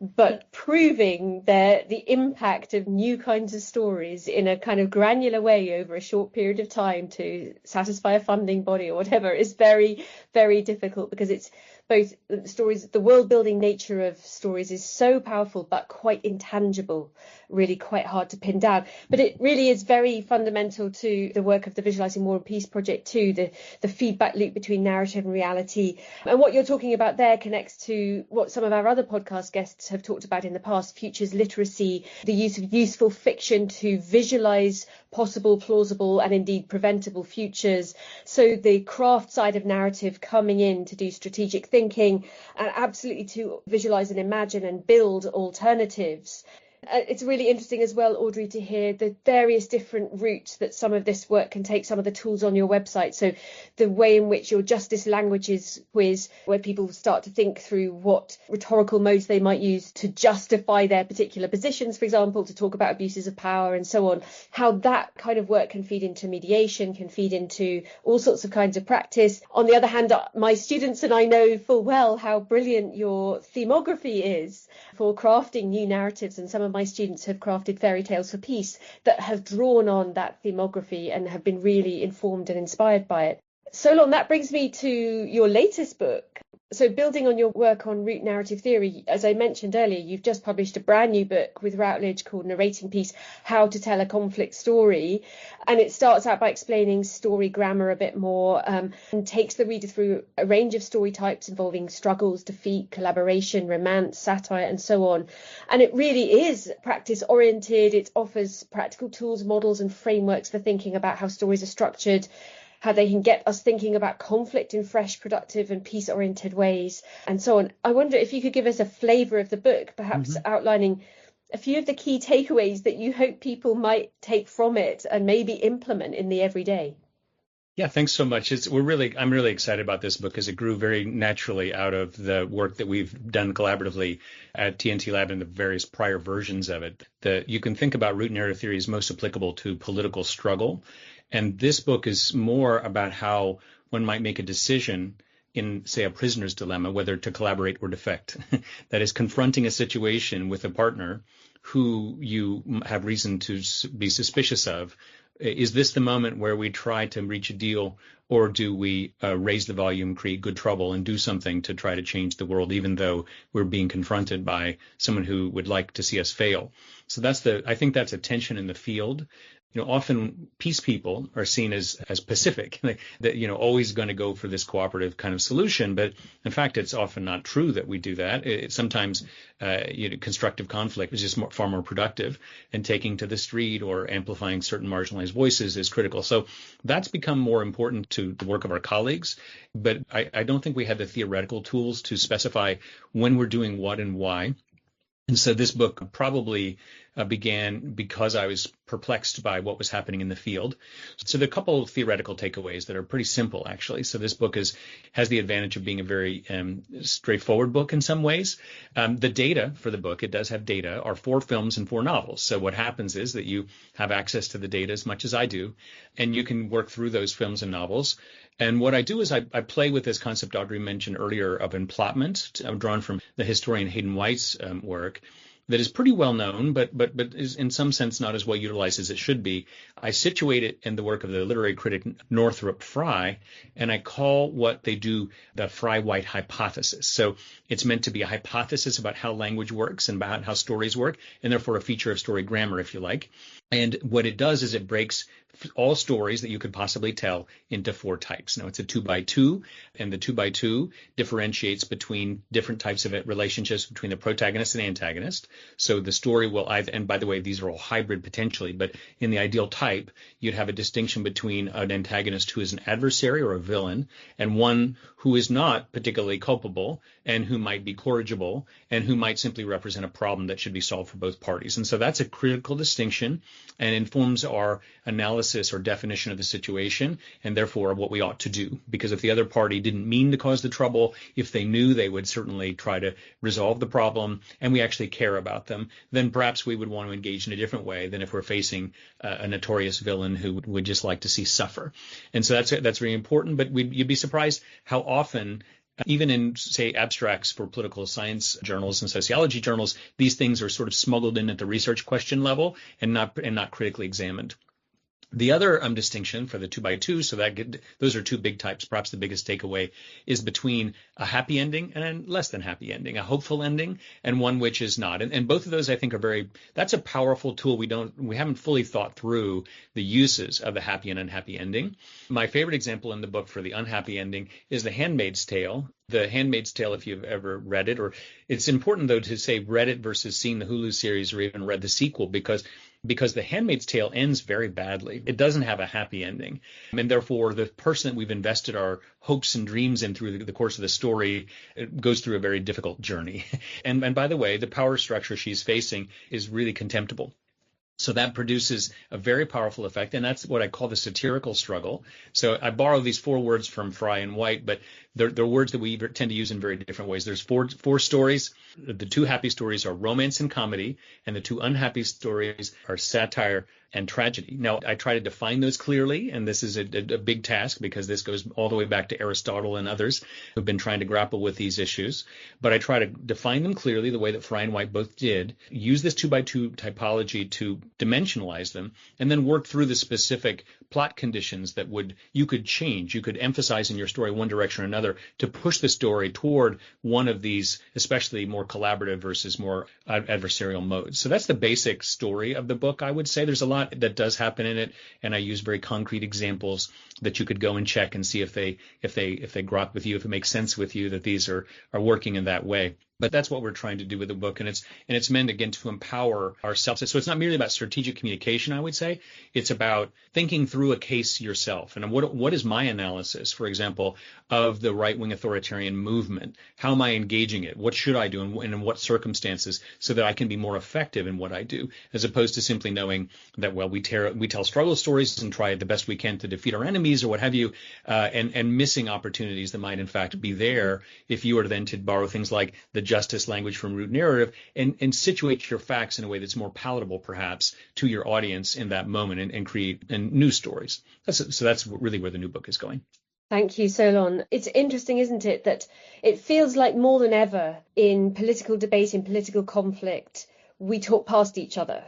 [SPEAKER 1] but proving the impact of new kinds of stories in a kind of granular way over a short period of time to satisfy a funding body or whatever is very, very difficult, because it's both stories, the world building nature of stories is so powerful, but quite intangible, really quite hard to pin down. But it really is very fundamental to the work of the Visualizing War and Peace project too, the feedback loop between narrative and reality. And what you're talking about there connects to what some of our other podcast guests have talked about in the past, futures literacy, the use of useful fiction to visualize possible, plausible, and indeed preventable futures. So the craft side of narrative coming in to do strategic thinking and absolutely to visualize and imagine and build alternatives. It's really interesting as well, Audrey, to hear the various different routes that some of this work can take, some of the tools on your website. So the way in which your justice languages quiz, where people start to think through what rhetorical modes they might use to justify their particular positions, for example, to talk about abuses of power and so on, how that kind of work can feed into mediation, can feed into all sorts of kinds of practice. On the other hand, my students and I know full well how brilliant your themography is for crafting new narratives, and some of my students have crafted fairy tales for peace that have drawn on that themography and have been really informed and inspired by it. Solon, that brings me to your latest book. So building on your work on root narrative theory, as I mentioned earlier, you've just published a brand new book with Routledge called Narrating Peace, How to Tell a Conflict Story. And it starts out by explaining story grammar a bit more, and takes the reader through a range of story types involving struggles, defeat, collaboration, romance, satire, and so on. And it really is practice oriented. It offers practical tools, models, and frameworks for thinking about how stories are structured, how they can get us thinking about conflict in fresh, productive and peace-oriented ways, and so on. I wonder if you could give us a flavour of the book, perhaps outlining a few of the key takeaways that you hope people might take from it and maybe implement in the everyday.
[SPEAKER 2] Yeah, thanks so much. I'm really excited about this book because it grew very naturally out of the work that we've done collaboratively at TNT Lab and the various prior versions of it. You can think about root narrative theory as most applicable to political struggle. And this book is more about how one might make a decision in, say, a prisoner's dilemma, whether to collaborate or defect. That is, confronting a situation with a partner who you have reason to be suspicious of. Is this the moment where we try to reach a deal, or do we raise the volume, create good trouble, and do something to try to change the world, even though we're being confronted by someone who would like to see us fail? So I think that's a tension in the field. Often peace people are seen as pacific, that, always going to go for this cooperative kind of solution. But in fact, it's often not true that we do that. Sometimes constructive conflict is just far more productive, and taking to the street or amplifying certain marginalized voices is critical. So that's become more important to the work of our colleagues. But I don't think we had the theoretical tools to specify when we're doing what and why. And so this book probably began because I was perplexed by what was happening in the field. So there are a couple of theoretical takeaways that are pretty simple, actually. So this book has the advantage of being a very straightforward book in some ways. The data for the book, it does have data, are 4 films and 4 novels. So what happens is that you have access to the data as much as I do, and you can work through those films and novels. And what I do is I play with this concept Audrey mentioned earlier of emplotment, drawn from the historian Hayden White's work, that is pretty well known, but is in some sense not as well utilized as it should be. I situate it in the work of the literary critic Northrop Frye, and I call what they do the Frye-White hypothesis. So it's meant to be a hypothesis about how language works and about how stories work, and therefore a feature of story grammar, if you like. And what it does is it breaks all stories that you could possibly tell into 4 types. Now, it's a 2x2, and the 2x2 differentiates between different types of relationships between the protagonist and antagonist. So the story will either, and by the way, these are all hybrid potentially, but in the ideal type, you'd have a distinction between an antagonist who is an adversary or a villain, and one who is not particularly culpable and who might be corrigible and who might simply represent a problem that should be solved for both parties. And so that's a critical distinction and informs our analysis or definition of the situation, and therefore what we ought to do. Because if the other party didn't mean to cause the trouble, if they knew, they would certainly try to resolve the problem, and we actually care about them, then perhaps we would want to engage in a different way than if we're facing a notorious villain who would just like to see suffer. And so that's very important, but you'd be surprised how often, even in, say, abstracts for political science journals and sociology journals, these things are sort of smuggled in at the research question level and not critically examined. The other distinction for the 2x2, so those are two big types. Perhaps the biggest takeaway is between a happy ending and a less than happy ending, a hopeful ending and one which is not. And both of those, I think, that's a powerful tool. We haven't fully thought through the uses of the happy and unhappy ending. My favorite example in the book for the unhappy ending is The Handmaid's Tale. The Handmaid's Tale, if you've ever read it, or it's important, though, to say read it versus seeing the Hulu series or even read the sequel, because The Handmaid's Tale ends very badly. It doesn't have a happy ending. And therefore, the person that we've invested our hopes and dreams in through the course of the story goes through a very difficult journey. And by the way, the power structure she's facing is really contemptible. So that produces a very powerful effect, and that's what I call the satirical struggle. So I borrow these four words from Fry and White, but they're words that we tend to use in very different ways. There's four stories. The two happy stories are romance and comedy, and the two unhappy stories are satire and tragedy. Now, I try to define those clearly, and this is a big task because this goes all the way back to Aristotle and others who've been trying to grapple with these issues. But I try to define them clearly the way that Fry and White both did, use this 2x2 typology to dimensionalize them, and then work through the specific plot conditions that you could change. You could emphasize in your story one direction or another to push the story toward one of these, especially more collaborative versus more adversarial modes. So that's the basic story of the book, I would say. There's a lot that does happen in it, and I use very concrete examples that you could go and check and see if they grok with you, if it makes sense with you that these are working in that way. But that's what we're trying to do with the book, and it's meant, again, to empower ourselves. So it's not merely about strategic communication, I would say. It's about thinking through a case yourself. And what is my analysis, for example, of the right-wing authoritarian movement? How am I engaging it? What should I do, and in what circumstances, so that I can be more effective in what I do, as opposed to simply knowing that, well, we tell struggle stories and try the best we can to defeat our enemies or what have you, and missing opportunities that might, in fact, be there if you were then to borrow things like the justice language from root narrative and situate your facts in a way that's more palatable, perhaps, to your audience in that moment and create new stories. So that's really where the new book is going.
[SPEAKER 1] Thank you, Solon. It's interesting, isn't it, that it feels like more than ever in political debate, in political conflict, we talk past each other.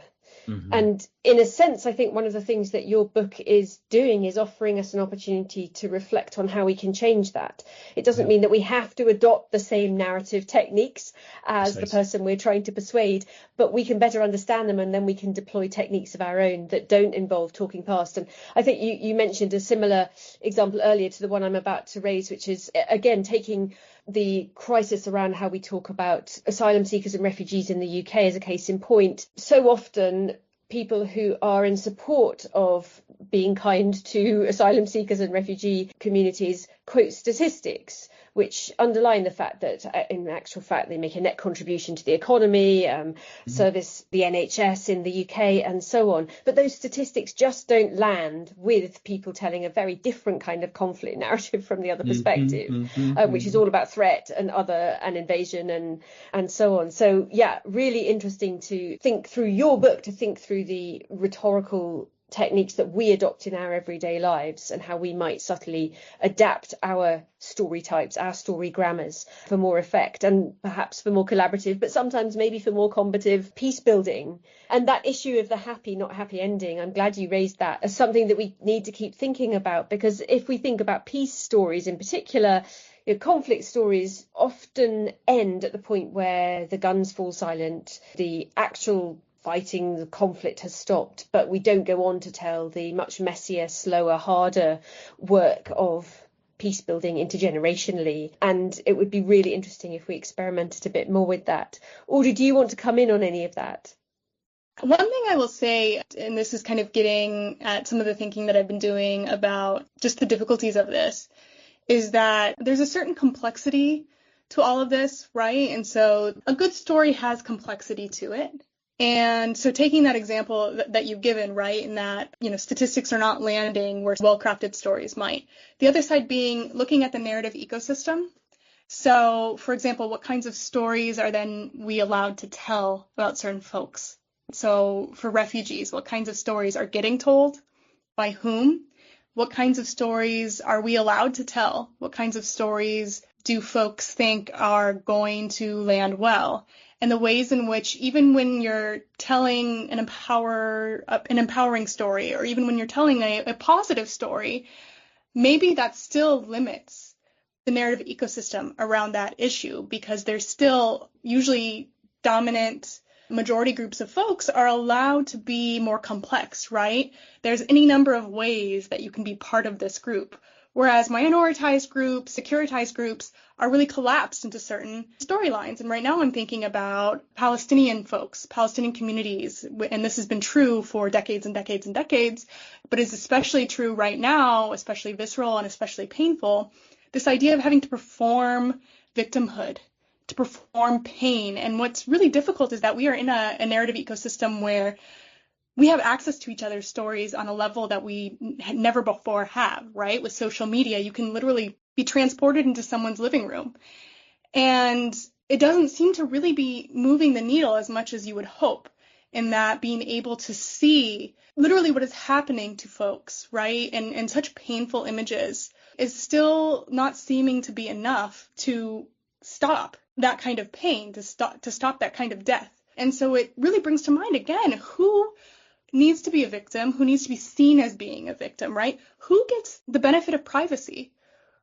[SPEAKER 1] Mm-hmm. And in a sense, I think one of the things that your book is doing is offering us an opportunity to reflect on how we can change that. It doesn't mean that we have to adopt the same narrative techniques as the person we're trying to persuade, but we can better understand them, and then we can deploy techniques of our own that don't involve talking past. And I think you mentioned a similar example earlier to the one I'm about to raise, which is, again, taking the crisis around how we talk about asylum seekers and refugees in the UK as a case in point. So often people who are in support of being kind to asylum seekers and refugee communities quote statistics which underline the fact that in actual fact they make a net contribution to the economy, service the NHS in the UK and so on. But those statistics just don't land with people telling a very different kind of conflict narrative from the other perspective, which is all about threat and invasion and so on. So, yeah, really interesting to think through your book, to think through the rhetorical techniques that we adopt in our everyday lives and how we might subtly adapt our story types, our story grammars for more effect and perhaps for more collaborative, but sometimes maybe for more combative peace building. And that issue of the happy, not happy ending, I'm glad you raised that as something that we need to keep thinking about, because if we think about peace stories in particular, conflict stories often end at the point where the guns fall silent, the actual fighting, the conflict has stopped, but we don't go on to tell the much messier, slower, harder work of peace building intergenerationally. And it would be really interesting if we experimented a bit more with that. Audrey, do you want to come in on any of that?
[SPEAKER 3] One thing I will say, and this is kind of getting at some of the thinking that I've been doing about just the difficulties of this, is that there's a certain complexity to all of this, right? And so a good story has complexity to it. And so taking that example that you've given, right, in that, statistics are not landing where well-crafted stories might. The other side being looking at the narrative ecosystem. So, for example, what kinds of stories are then we allowed to tell about certain folks? So for refugees, what kinds of stories are getting told? By whom? What kinds of stories are we allowed to tell? What kinds of stories do folks think are going to land well? And the ways in which, even when you're telling an empowering story, or even when you're telling a positive story, maybe that still limits the narrative ecosystem around that issue, because there's still usually dominant majority groups of folks are allowed to be more complex, right? There's any number of ways that you can be part of this group. Whereas minoritized groups, securitized groups are really collapsed into certain storylines. And right now I'm thinking about Palestinian folks, Palestinian communities, and this has been true for decades and decades and decades, but is especially true right now, especially visceral and especially painful, this idea of having to perform victimhood, to perform pain. And what's really difficult is that we are in a narrative ecosystem where we have access to each other's stories on a level that we had never before have, right? With social media, you can literally be transported into someone's living room. And it doesn't seem to really be moving the needle as much as you would hope, in that being able to see literally what is happening to folks, right? And such painful images is still not seeming to be enough to stop that kind of pain, to stop that kind of death. And so it really brings to mind again, who needs to be a victim, who needs to be seen as being a victim, right? Who gets the benefit of privacy?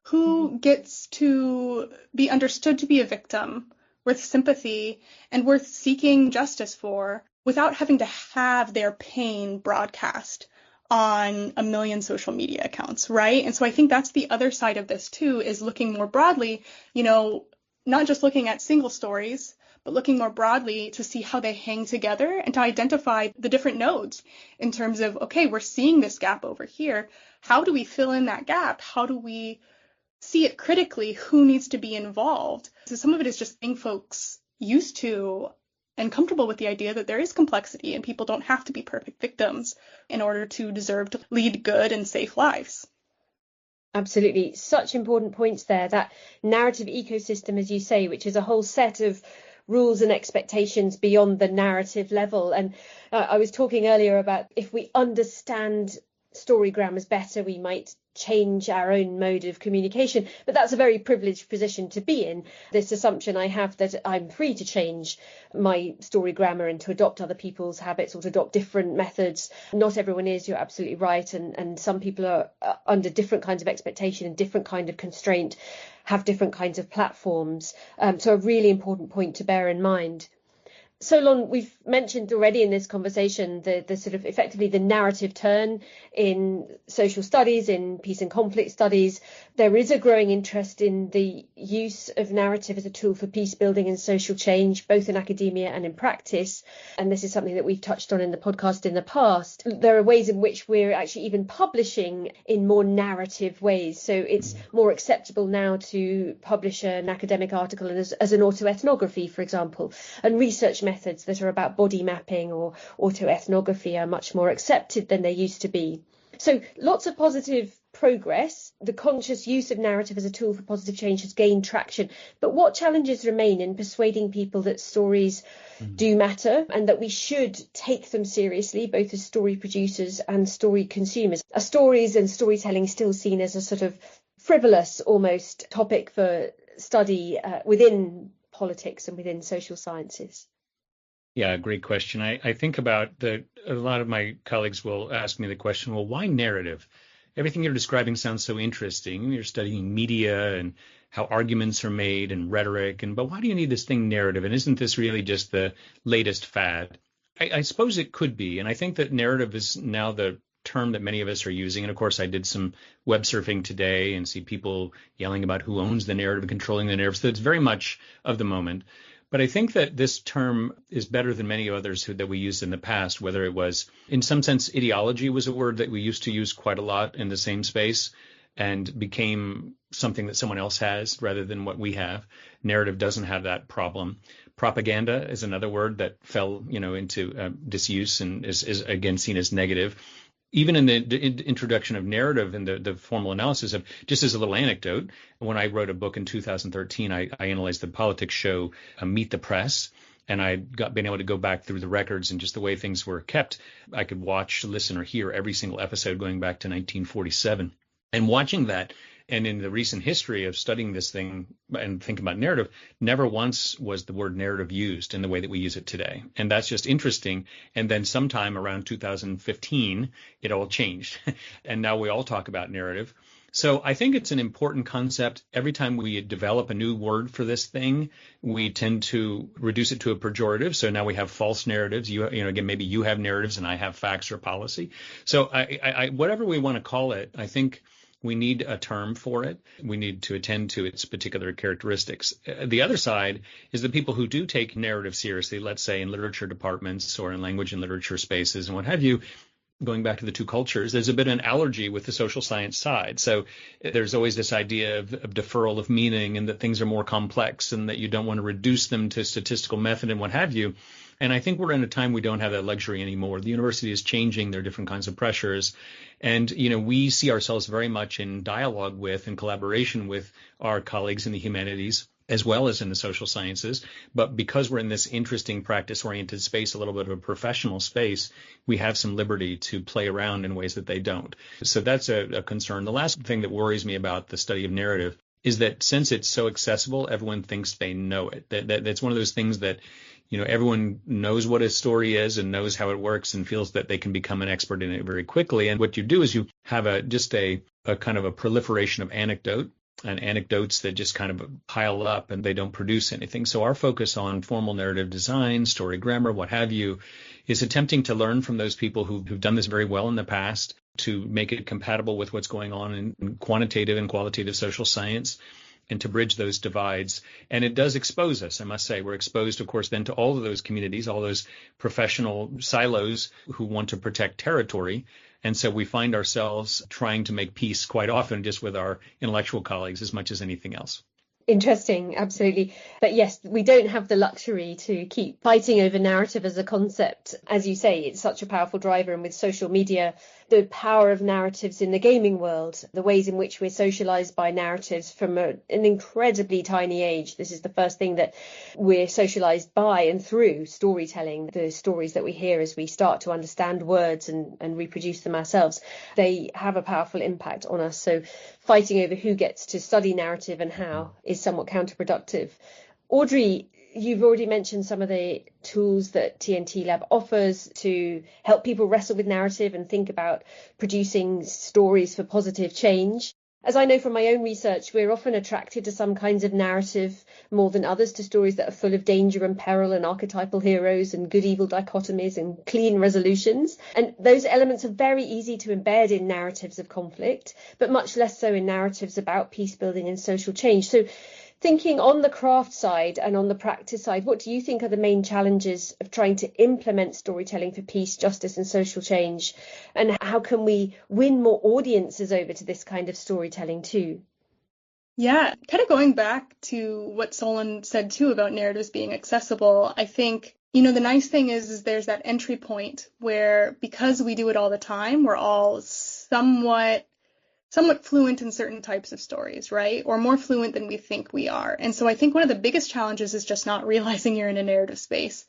[SPEAKER 3] Who gets to be understood to be a victim, worth sympathy and worth seeking justice for, without having to have their pain broadcast on a million social media accounts, right? And so I think that's the other side of this too, is looking more broadly, not just looking at single stories, but looking more broadly to see how they hang together and to identify the different nodes in terms of, okay, we're seeing this gap over here. How do we fill in that gap? How do we see it critically? Who needs to be involved? So some of it is just getting folks used to and comfortable with the idea that there is complexity and people don't have to be perfect victims in order to deserve to lead good and safe lives.
[SPEAKER 1] Absolutely. Such important points there. That narrative ecosystem, as you say, which is a whole set of rules and expectations beyond the narrative level. And I was talking earlier about if we understand story grammars better, we might change our own mode of communication. But that's a very privileged position to be in. This assumption I have that I'm free to change my story grammar and to adopt other people's habits or to adopt different methods. Not everyone is, you're absolutely right. And some people are under different kinds of expectation and different kind of constraint, have different kinds of platforms. So a really important point to bear in mind. Solon, we've mentioned already in this conversation the sort of effectively the narrative turn in social studies, in peace and conflict studies. There is a growing interest in the use of narrative as a tool for peace building and social change, both in academia and in practice. And this is something that we've touched on in the podcast in the past. There are ways in which we're actually even publishing in more narrative ways. So it's more acceptable now to publish an academic article as an autoethnography, for example, and research methods that are about body mapping or autoethnography are much more accepted than they used to be. So lots of positive progress. The conscious use of narrative as a tool for positive change has gained traction. But what challenges remain in persuading people that stories do matter and that we should take them seriously, both as story producers and story consumers? Are stories and storytelling still seen as a sort of frivolous almost topic for study within politics and within social sciences?
[SPEAKER 2] Yeah, great question. I think about a lot of my colleagues will ask me the question, well, why narrative? Everything you're describing sounds so interesting. You're studying media and how arguments are made and rhetoric, but why do you need this thing narrative? And isn't this really just the latest fad? I suppose it could be. And I think that narrative is now the term that many of us are using. And of course, I did some web surfing today and see people yelling about who owns the narrative and controlling the narrative. So it's very much of the moment. But I think that this term is better than many others that we used in the past, whether it was, in some sense, ideology was a word that we used to use quite a lot in the same space and became something that someone else has rather than what we have. Narrative doesn't have that problem. Propaganda is another word that fell, into disuse and is again seen as negative. Even in the introduction of narrative and the formal analysis of, just as a little anecdote, when I wrote a book in 2013, I analyzed the politics show Meet the Press, and been able to go back through the records and just the way things were kept. I could watch, listen, or hear every single episode going back to 1947. And watching that And in the recent history of studying this thing and thinking about narrative, never once was the word narrative used in the way that we use it today. And that's just interesting. And then sometime around 2015, it all changed. And now we all talk about narrative. So I think it's an important concept. Every time we develop a new word for this thing, we tend to reduce it to a pejorative. So now we have false narratives. Again, maybe you have narratives and I have facts or policy. So I whatever we want to call it, I think we need a term for it. We need to attend to its particular characteristics. The other side is the people who do take narrative seriously, let's say in literature departments or in language and literature spaces and what have you. Going back to the two cultures, there's a bit of an allergy with the social science side. So there's always this idea of deferral of meaning and that things are more complex and that you don't want to reduce them to statistical method and what have you. And I think we're in a time we don't have that luxury anymore. The university is changing. There are different kinds of pressures. And, we see ourselves very much in dialogue with and collaboration with our colleagues in the humanities, as well as in the social sciences. But because we're in this interesting practice-oriented space, a little bit of a professional space, we have some liberty to play around in ways that they don't. So that's a concern. The last thing that worries me about the study of narrative is that since it's so accessible, everyone thinks they know it. That's one of those things that, everyone knows what a story is and knows how it works and feels that they can become an expert in it very quickly. And what you do is you have a kind of a proliferation of anecdotes that just kind of pile up and they don't produce anything. So our focus on formal narrative design, story grammar, what have you, is attempting to learn from those people who've done this very well in the past to make it compatible with what's going on in quantitative and qualitative social science and to bridge those divides. And it does expose us, I must say. We're exposed, of course, then to all of those communities, all those professional silos who want to protect territory. And so we find ourselves trying to make peace quite often just with our intellectual colleagues as much as anything else.
[SPEAKER 1] Interesting, absolutely. But yes, we don't have the luxury to keep fighting over narrative as a concept. As you say, it's such a powerful driver. And with social media, the power of narratives in the gaming world, the ways in which we're socialized by narratives from an incredibly tiny age. This is the first thing that we're socialized by and through storytelling, the stories that we hear as we start to understand words and reproduce them ourselves. They have a powerful impact on us. So fighting over who gets to study narrative and how is somewhat counterproductive. Audrey, you've already mentioned some of the tools that TNT Lab offers to help people wrestle with narrative and think about producing stories for positive change. As I know from my own research, we're often attracted to some kinds of narrative more than others, to stories that are full of danger and peril and archetypal heroes and good-evil dichotomies and clean resolutions. And those elements are very easy to embed in narratives of conflict, but much less so in narratives about peace building and social change. So thinking on the craft side and on the practice side, what do you think are the main challenges of trying to implement storytelling for peace, justice and social change? And how can we win more audiences over to this kind of storytelling too?
[SPEAKER 3] Yeah, kind of going back to what Solon said too about narratives being accessible, I think, the nice thing is there's that entry point where because we do it all the time, we're all somewhat fluent in certain types of stories, right? Or more fluent than we think we are. And so I think one of the biggest challenges is just not realizing you're in a narrative space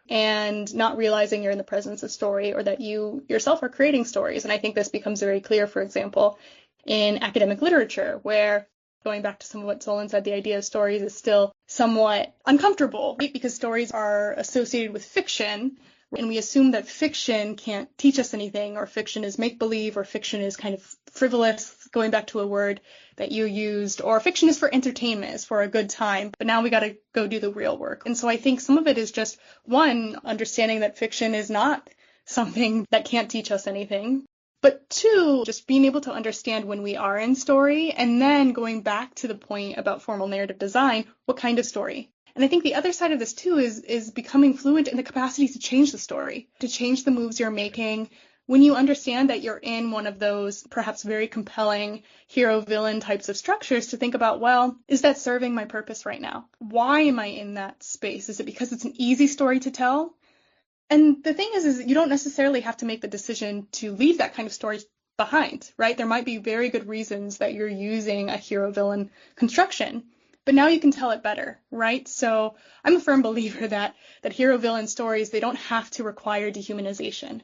[SPEAKER 3] and not realizing you're in the presence of story or that you yourself are creating stories. And I think this becomes very clear, for example, in academic literature, where going back to some of what Solon said, the idea of stories is still somewhat uncomfortable, right? Because stories are associated with fiction. And we assume that fiction can't teach us anything, or fiction is make-believe, or fiction is kind of frivolous, going back to a word that you used, or fiction is for entertainment, is for a good time, but now we got to go do the real work. And so I think some of it is just, one, understanding that fiction is not something that can't teach us anything, but two, just being able to understand when we are in story, and then going back to the point about formal narrative design, what kind of story? And I think the other side of this too is becoming fluent in the capacity to change the story, to change the moves you're making. When you understand that you're in one of those perhaps very compelling hero-villain types of structures, to think about, well, is that serving my purpose right now? Why am I in that space? Is it because it's an easy story to tell? And the thing is you don't necessarily have to make the decision to leave that kind of story behind, right? There might be very good reasons that you're using a hero-villain construction. But now you can tell it better, right? So I'm a firm believer that hero-villain stories, they don't have to require dehumanization.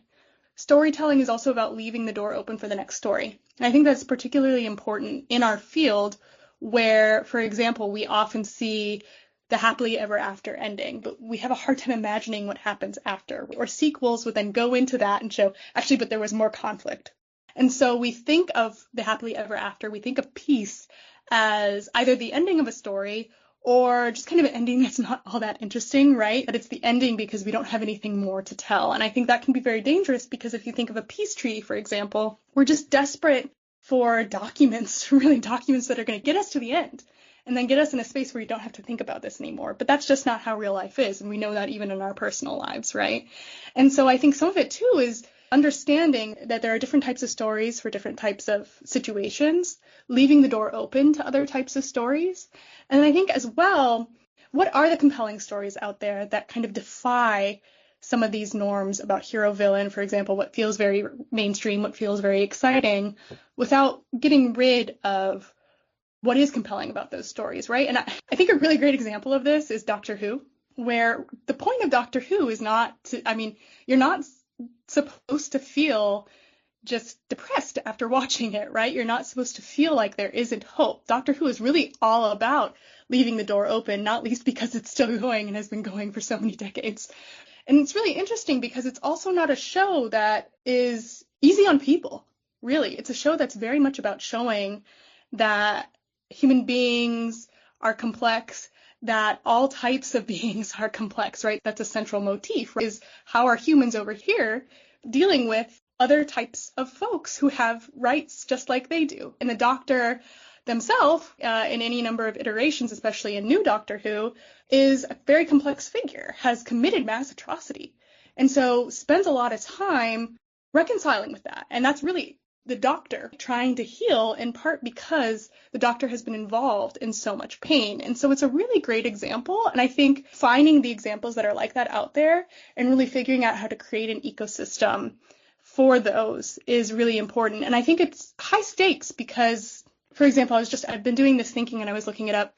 [SPEAKER 3] storytelling is also about leaving the door open for the next story. And I think that's particularly important in our field where, for example, we often see the happily ever after ending, but we have a hard time imagining what happens after. Or sequels would then go into that and show, actually, but there was more conflict. And so we think of the happily ever after, we think of peace as either the ending of a story or just kind of an ending that's not all that interesting, right? That it's the ending because we don't have anything more to tell. And I think that can be very dangerous because if you think of a peace treaty, for example, we're just desperate for documents, really documents that are going to get us to the end and then get us in a space where you don't have to think about this anymore. But that's just not how real life is. And we know that even in our personal lives, right? And so I think some of it too is understanding that there are different types of stories for different types of situations, leaving the door open to other types of stories. And I think as well, what are the compelling stories out there that kind of defy some of these norms about hero-villain, for example, what feels very mainstream, what feels very exciting, without getting rid of what is compelling about those stories, right? And I think a really great example of this is Doctor Who, where the point of Doctor Who is not to, you're not supposed to feel just depressed after watching it, right? You're not supposed to feel like there isn't hope. Doctor Who is really all about leaving the door open, not least because it's still going and has been going for so many decades. And it's really interesting because it's also not a show that is easy on people, really. It's a show that's very much about showing that human beings are complex, that all types of beings are complex, right? That's a central motif, right? Is how are humans over here dealing with other types of folks who have rights just like they do. And the Doctor themselves, in any number of iterations, especially in New Doctor Who, is a very complex figure, has committed mass atrocity, and so spends a lot of time reconciling with that. And that's really the Doctor trying to heal, in part because the Doctor has been involved in so much pain. And so it's a really great example. And I think finding the examples that are like that out there and really figuring out how to create an ecosystem for those is really important. And I think it's high stakes because, for example, I've been doing this thinking and I was looking it up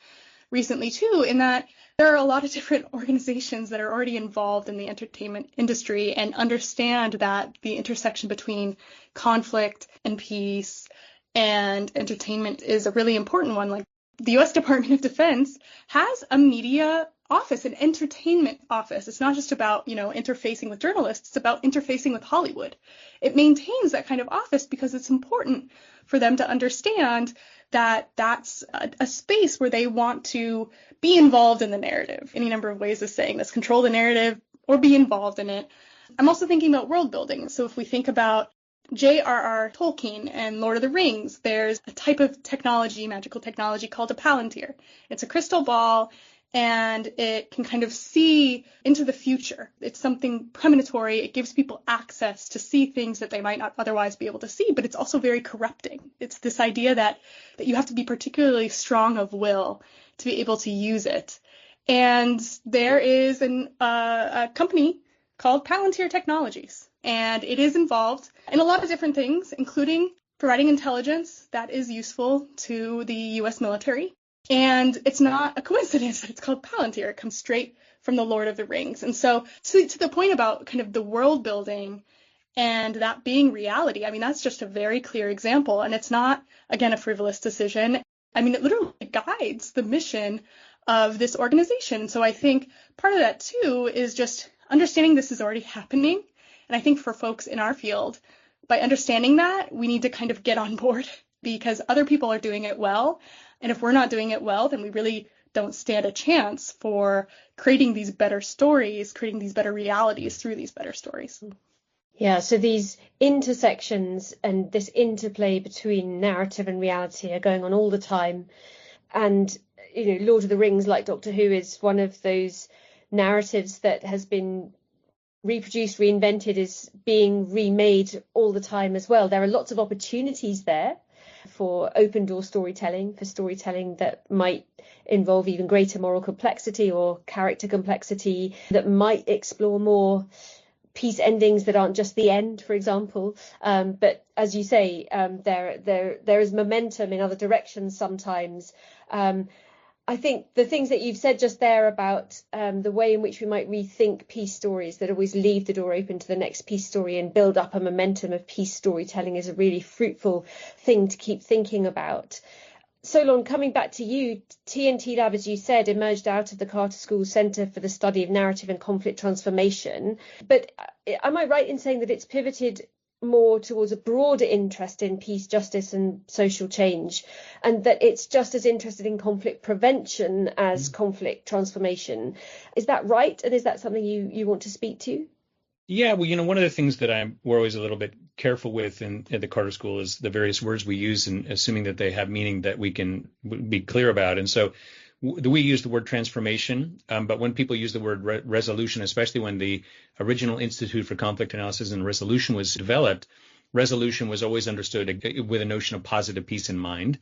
[SPEAKER 3] recently too, in that there are a lot of different organizations that are already involved in the entertainment industry and understand that the intersection between conflict and peace and entertainment is a really important one. Like the U.S. Department of Defense has a media office, an entertainment office. It's not just about, interfacing with journalists, it's about interfacing with Hollywood. It maintains that kind of office because it's important for them to understand that that's a space where they want to be involved in the narrative. Any number of ways of saying this, control the narrative or be involved in it. I'm also thinking about world building. So if we think about J.R.R. Tolkien and Lord of the Rings, there's a type of technology, magical technology called a palantir. It's a crystal ball and it can kind of see into the future. It's something premonitory. It gives people access to see things that they might not otherwise be able to see, but it's also very corrupting. It's this idea that you have to be particularly strong of will to be able to use it. And there is a company called Palantir Technologies, and it is involved in a lot of different things, including providing intelligence that is useful to the U.S. military. And it's not a coincidence that it's called Palantir. It comes straight from the Lord of the Rings. And so to the point about kind of the world building and that being reality, that's just a very clear example. And it's not, again, a frivolous decision. It literally guides the mission of this organization. So I think part of that, too, is just understanding this is already happening. And I think for folks in our field, by understanding that, we need to kind of get on board because other people are doing it well. And if we're not doing it well, then we really don't stand a chance for creating these better stories, creating these better realities through these better stories.
[SPEAKER 1] Yeah, so these intersections and this interplay between narrative and reality are going on all the time. And, Lord of the Rings, like Doctor Who, is one of those narratives that has been reproduced, reinvented, is being remade all the time as well. There are lots of opportunities there for open door storytelling, for storytelling that might involve even greater moral complexity or character complexity, that might explore more peace endings that aren't just the end, for example. But as you say, there is momentum in other directions sometimes. I think the things that you've said just there about the way in which we might rethink peace stories that always leave the door open to the next peace story and build up a momentum of peace storytelling is a really fruitful thing to keep thinking about. Solon, coming back to you, TNT Lab, as you said, emerged out of the Carter School Center for the Study of Narrative and Conflict Transformation. But am I right in saying that it's pivoted more towards a broader interest in peace, justice and social change, and that it's just as interested in conflict prevention as conflict transformation? Is that right? And is that something you want to speak to?
[SPEAKER 2] Yeah, well, one of the things that we're always a little bit careful with in the Carter School is the various words we use and assuming that they have meaning that we can be clear about. And so we use the word transformation, but when people use the word resolution, especially when the original Institute for Conflict Analysis and Resolution was developed, resolution was always understood with a notion of positive peace in mind.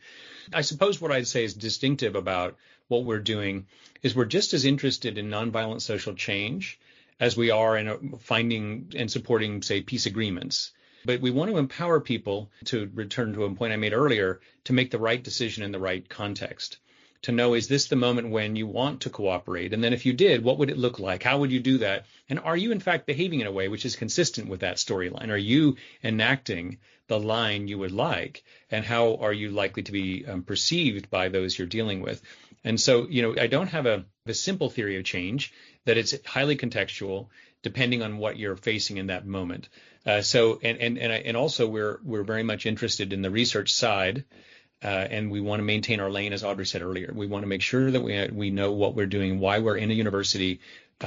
[SPEAKER 2] I suppose what I'd say is distinctive about what we're doing is we're just as interested in nonviolent social change as we are in finding and supporting, say, peace agreements. But we want to empower people, to return to a point I made earlier, to make the right decision in the right context. To know, is this the moment when you want to cooperate? And then if you did, what would it look like? How would you do that? And are you in fact behaving in a way which is consistent with that storyline? Are you enacting the line you would like? And how are you likely to be perceived by those you're dealing with? And so, I don't have a simple theory of change, that it's highly contextual, depending on what you're facing in that moment. And also we're very much interested in the research side. And we want to maintain our lane, as Audrey said earlier. We want to make sure that we know what we're doing, why we're in a university,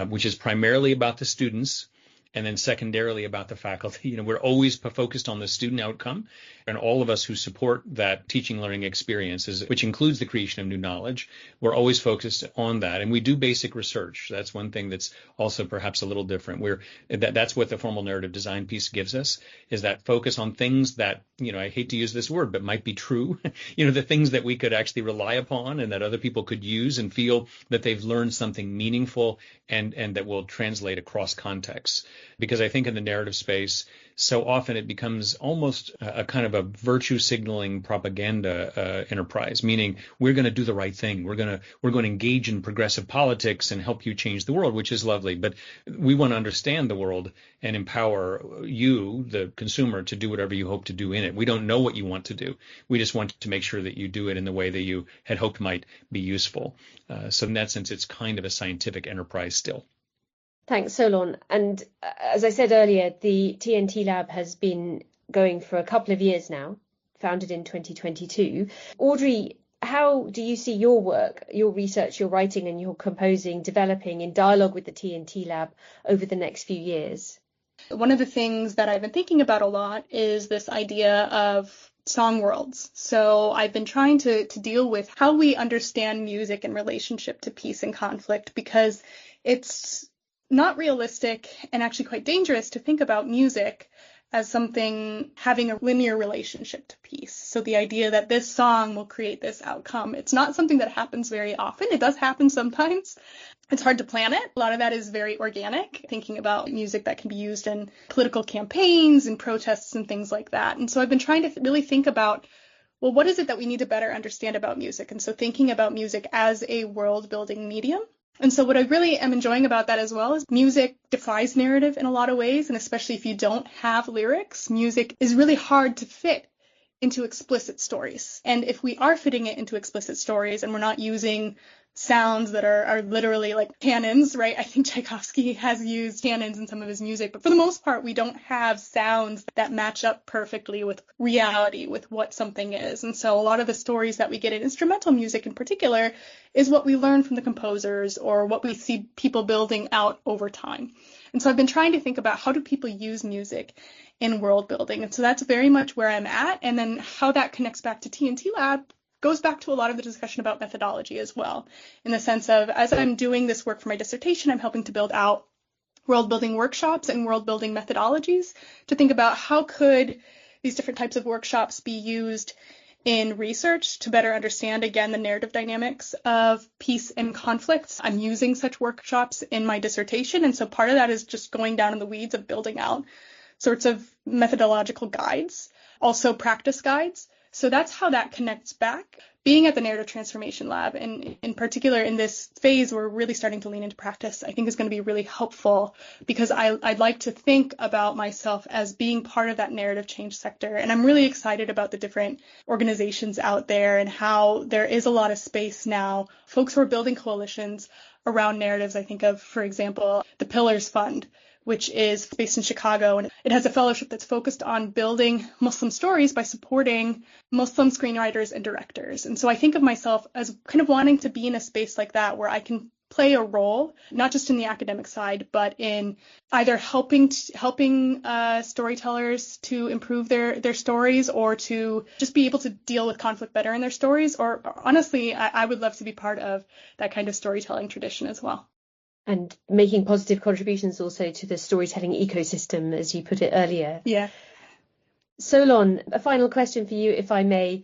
[SPEAKER 2] which is primarily about the students, and then secondarily about the faculty. We're always focused on the student outcome, and all of us who support that teaching learning experience, which includes the creation of new knowledge, we're always focused on that. And we do basic research. That's one thing that's also perhaps a little different. That's what the formal narrative design piece gives us, is that focus on things that, I hate to use this word, but might be true, the things that we could actually rely upon and that other people could use and feel that they've learned something meaningful and that will translate across contexts. Because I think in the narrative space, so often it becomes almost a kind of a virtue signaling propaganda enterprise, meaning we're going to do the right thing. We're going to engage in progressive politics and help you change the world, which is lovely. But we want to understand the world and empower you, the consumer, to do whatever you hope to do in it. We don't know what you want to do. We just want to make sure that you do it in the way that you had hoped might be useful. So in that sense, it's kind of a scientific enterprise still.
[SPEAKER 1] Thanks, Solon. And as I said earlier, the TNT Lab has been going for a couple of years now, founded in 2022. Audrey, how do you see your work, your research, your writing and your composing developing in dialogue with the TNT Lab over the next few years?
[SPEAKER 3] One of the things that I've been thinking about a lot is this idea of song worlds. So I've been trying to deal with how we understand music in relationship to peace and conflict, because it's not realistic and actually quite dangerous to think about music as something having a linear relationship to peace. So the idea that this song will create this outcome, it's not something that happens very often. It does happen sometimes. It's hard to plan it. A lot of that is very organic, thinking about music that can be used in political campaigns and protests and things like that. And so I've been trying to really think about, well, what is it that we need to better understand about music? And so thinking about music as a world-building medium. And so what I really am enjoying about that as well is music defies narrative in a lot of ways. And especially if you don't have lyrics, music is really hard to fit into explicit stories. And if we are fitting it into explicit stories and we're not using sounds that are literally like cannons, right? I think Tchaikovsky has used cannons in some of his music, but for the most part, we don't have sounds that match up perfectly with reality, with what something is. And so a lot of the stories that we get in instrumental music in particular is what we learn from the composers or what we see people building out over time. And so I've been trying to think about how do people use music in world building. And so that's very much where I'm at. And then how that connects back to TNT Lab goes back to a lot of the discussion about methodology as well, in the sense of, as I'm doing this work for my dissertation, I'm helping to build out world building workshops and world building methodologies to think about how could these different types of workshops be used in research to better understand, again, the narrative dynamics of peace and conflicts. I'm using such workshops in my dissertation, and so part of that is just going down in the weeds of building out sorts of methodological guides, also practice guides, So that's how that connects back. Being at the Narrative Transformation Lab, and in particular in this phase, we're really starting to lean into practice, I think is going to be really helpful, because I'd like to think about myself as being part of that narrative change sector. And I'm really excited about the different organizations out there and how there is a lot of space now. Folks who are building coalitions around narratives. I think of, for example, the Pillars Fund, which is based in Chicago, and it has a fellowship that's focused on building Muslim stories by supporting Muslim screenwriters and directors. And so I think of myself as kind of wanting to be in a space like that where I can play a role, not just in the academic side, but in either helping storytellers to improve their stories, or to just be able to deal with conflict better in their stories. Or honestly, I would love to be part of that kind of storytelling tradition as well.
[SPEAKER 1] And making positive contributions also to the storytelling ecosystem, as you put it earlier.
[SPEAKER 3] Yeah.
[SPEAKER 1] Solon, a final question for you, if I may.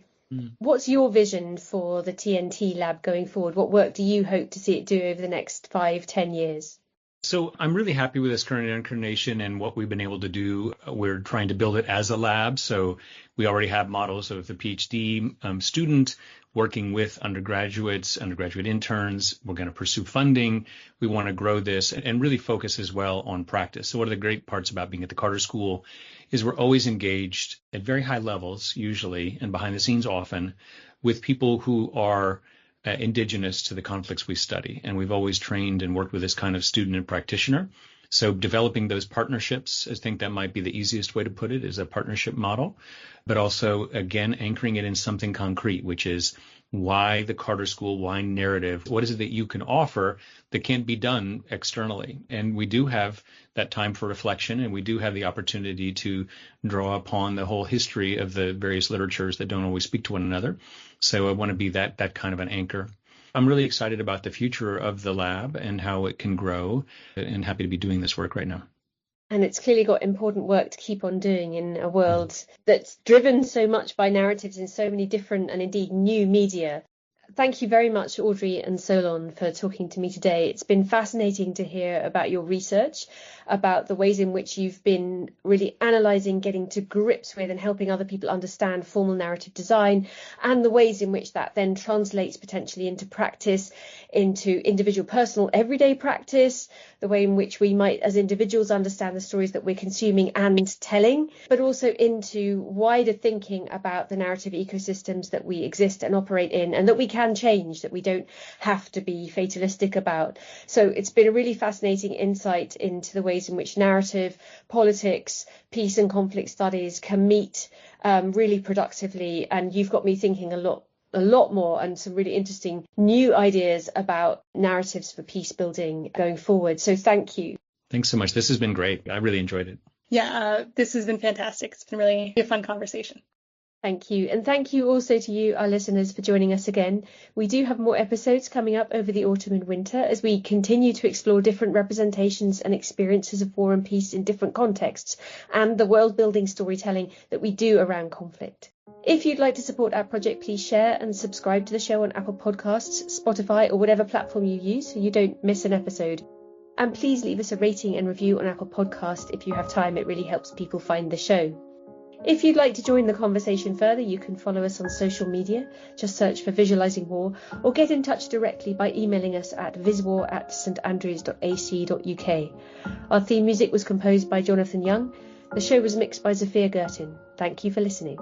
[SPEAKER 1] What's your vision for the TNT lab going forward? What work do you hope to see it do over the next 5-10 years?
[SPEAKER 2] So I'm really happy with this current incarnation and what we've been able to do. We're trying to build it as a lab. So we already have models of the PhD student working with undergraduate interns. We're going to pursue funding. We want to grow this and really focus as well on practice. So one of the great parts about being at the Carter School is we're always engaged at very high levels, usually, and behind the scenes often, with people who are indigenous to the conflicts we study. And we've always trained and worked with this kind of student and practitioner. So developing those partnerships, I think that might be the easiest way to put it, is a partnership model, but also, again, anchoring it in something concrete, which is why the Carter School, why narrative? What is it that you can offer that can't be done externally? And we do have that time for reflection, and we do have the opportunity to draw upon the whole history of the various literatures that don't always speak to one another. So I want to be that kind of an anchor. I'm really excited about the future of the lab and how it can grow, and happy to be doing this work right now.
[SPEAKER 1] And it's clearly got important work to keep on doing in a world that's driven so much by narratives in so many different and indeed new media. Thank you very much, Audrey and Solon, for talking to me today. It's been fascinating to hear about your research, about the ways in which you've been really analysing, getting to grips with and helping other people understand formal narrative design, and the ways in which that then translates potentially into practice, into individual personal everyday practice, the way in which we might as individuals understand the stories that we're consuming and telling, but also into wider thinking about the narrative ecosystems that we exist and operate in, and that we can change, that we don't have to be fatalistic about. So it's been a really fascinating insight into the ways in which narrative, politics, peace and conflict studies can meet really productively. And you've got me thinking a lot more, and some really interesting new ideas about narratives for peace building going forward. So thank you.
[SPEAKER 2] Thanks so much. This has been great. I really enjoyed it.
[SPEAKER 3] Yeah, this has been fantastic. It's been really a fun conversation.
[SPEAKER 1] Thank you. And thank you also to you, our listeners, for joining us again. We do have more episodes coming up over the autumn and winter as we continue to explore different representations and experiences of war and peace in different contexts, and the world-building storytelling that we do around conflict. If you'd like to support our project, please share and subscribe to the show on Apple Podcasts, Spotify, or whatever platform you use so you don't miss an episode. And please leave us a rating and review on Apple Podcast if you have time. It really helps people find the show. If you'd like to join the conversation further, you can follow us on social media. Just search for Visualising War, or get in touch directly by emailing us at viswar@standrews.ac.uk. Our theme music was composed by Jonathan Young. The show was mixed by Zafir Gertin. Thank you for listening.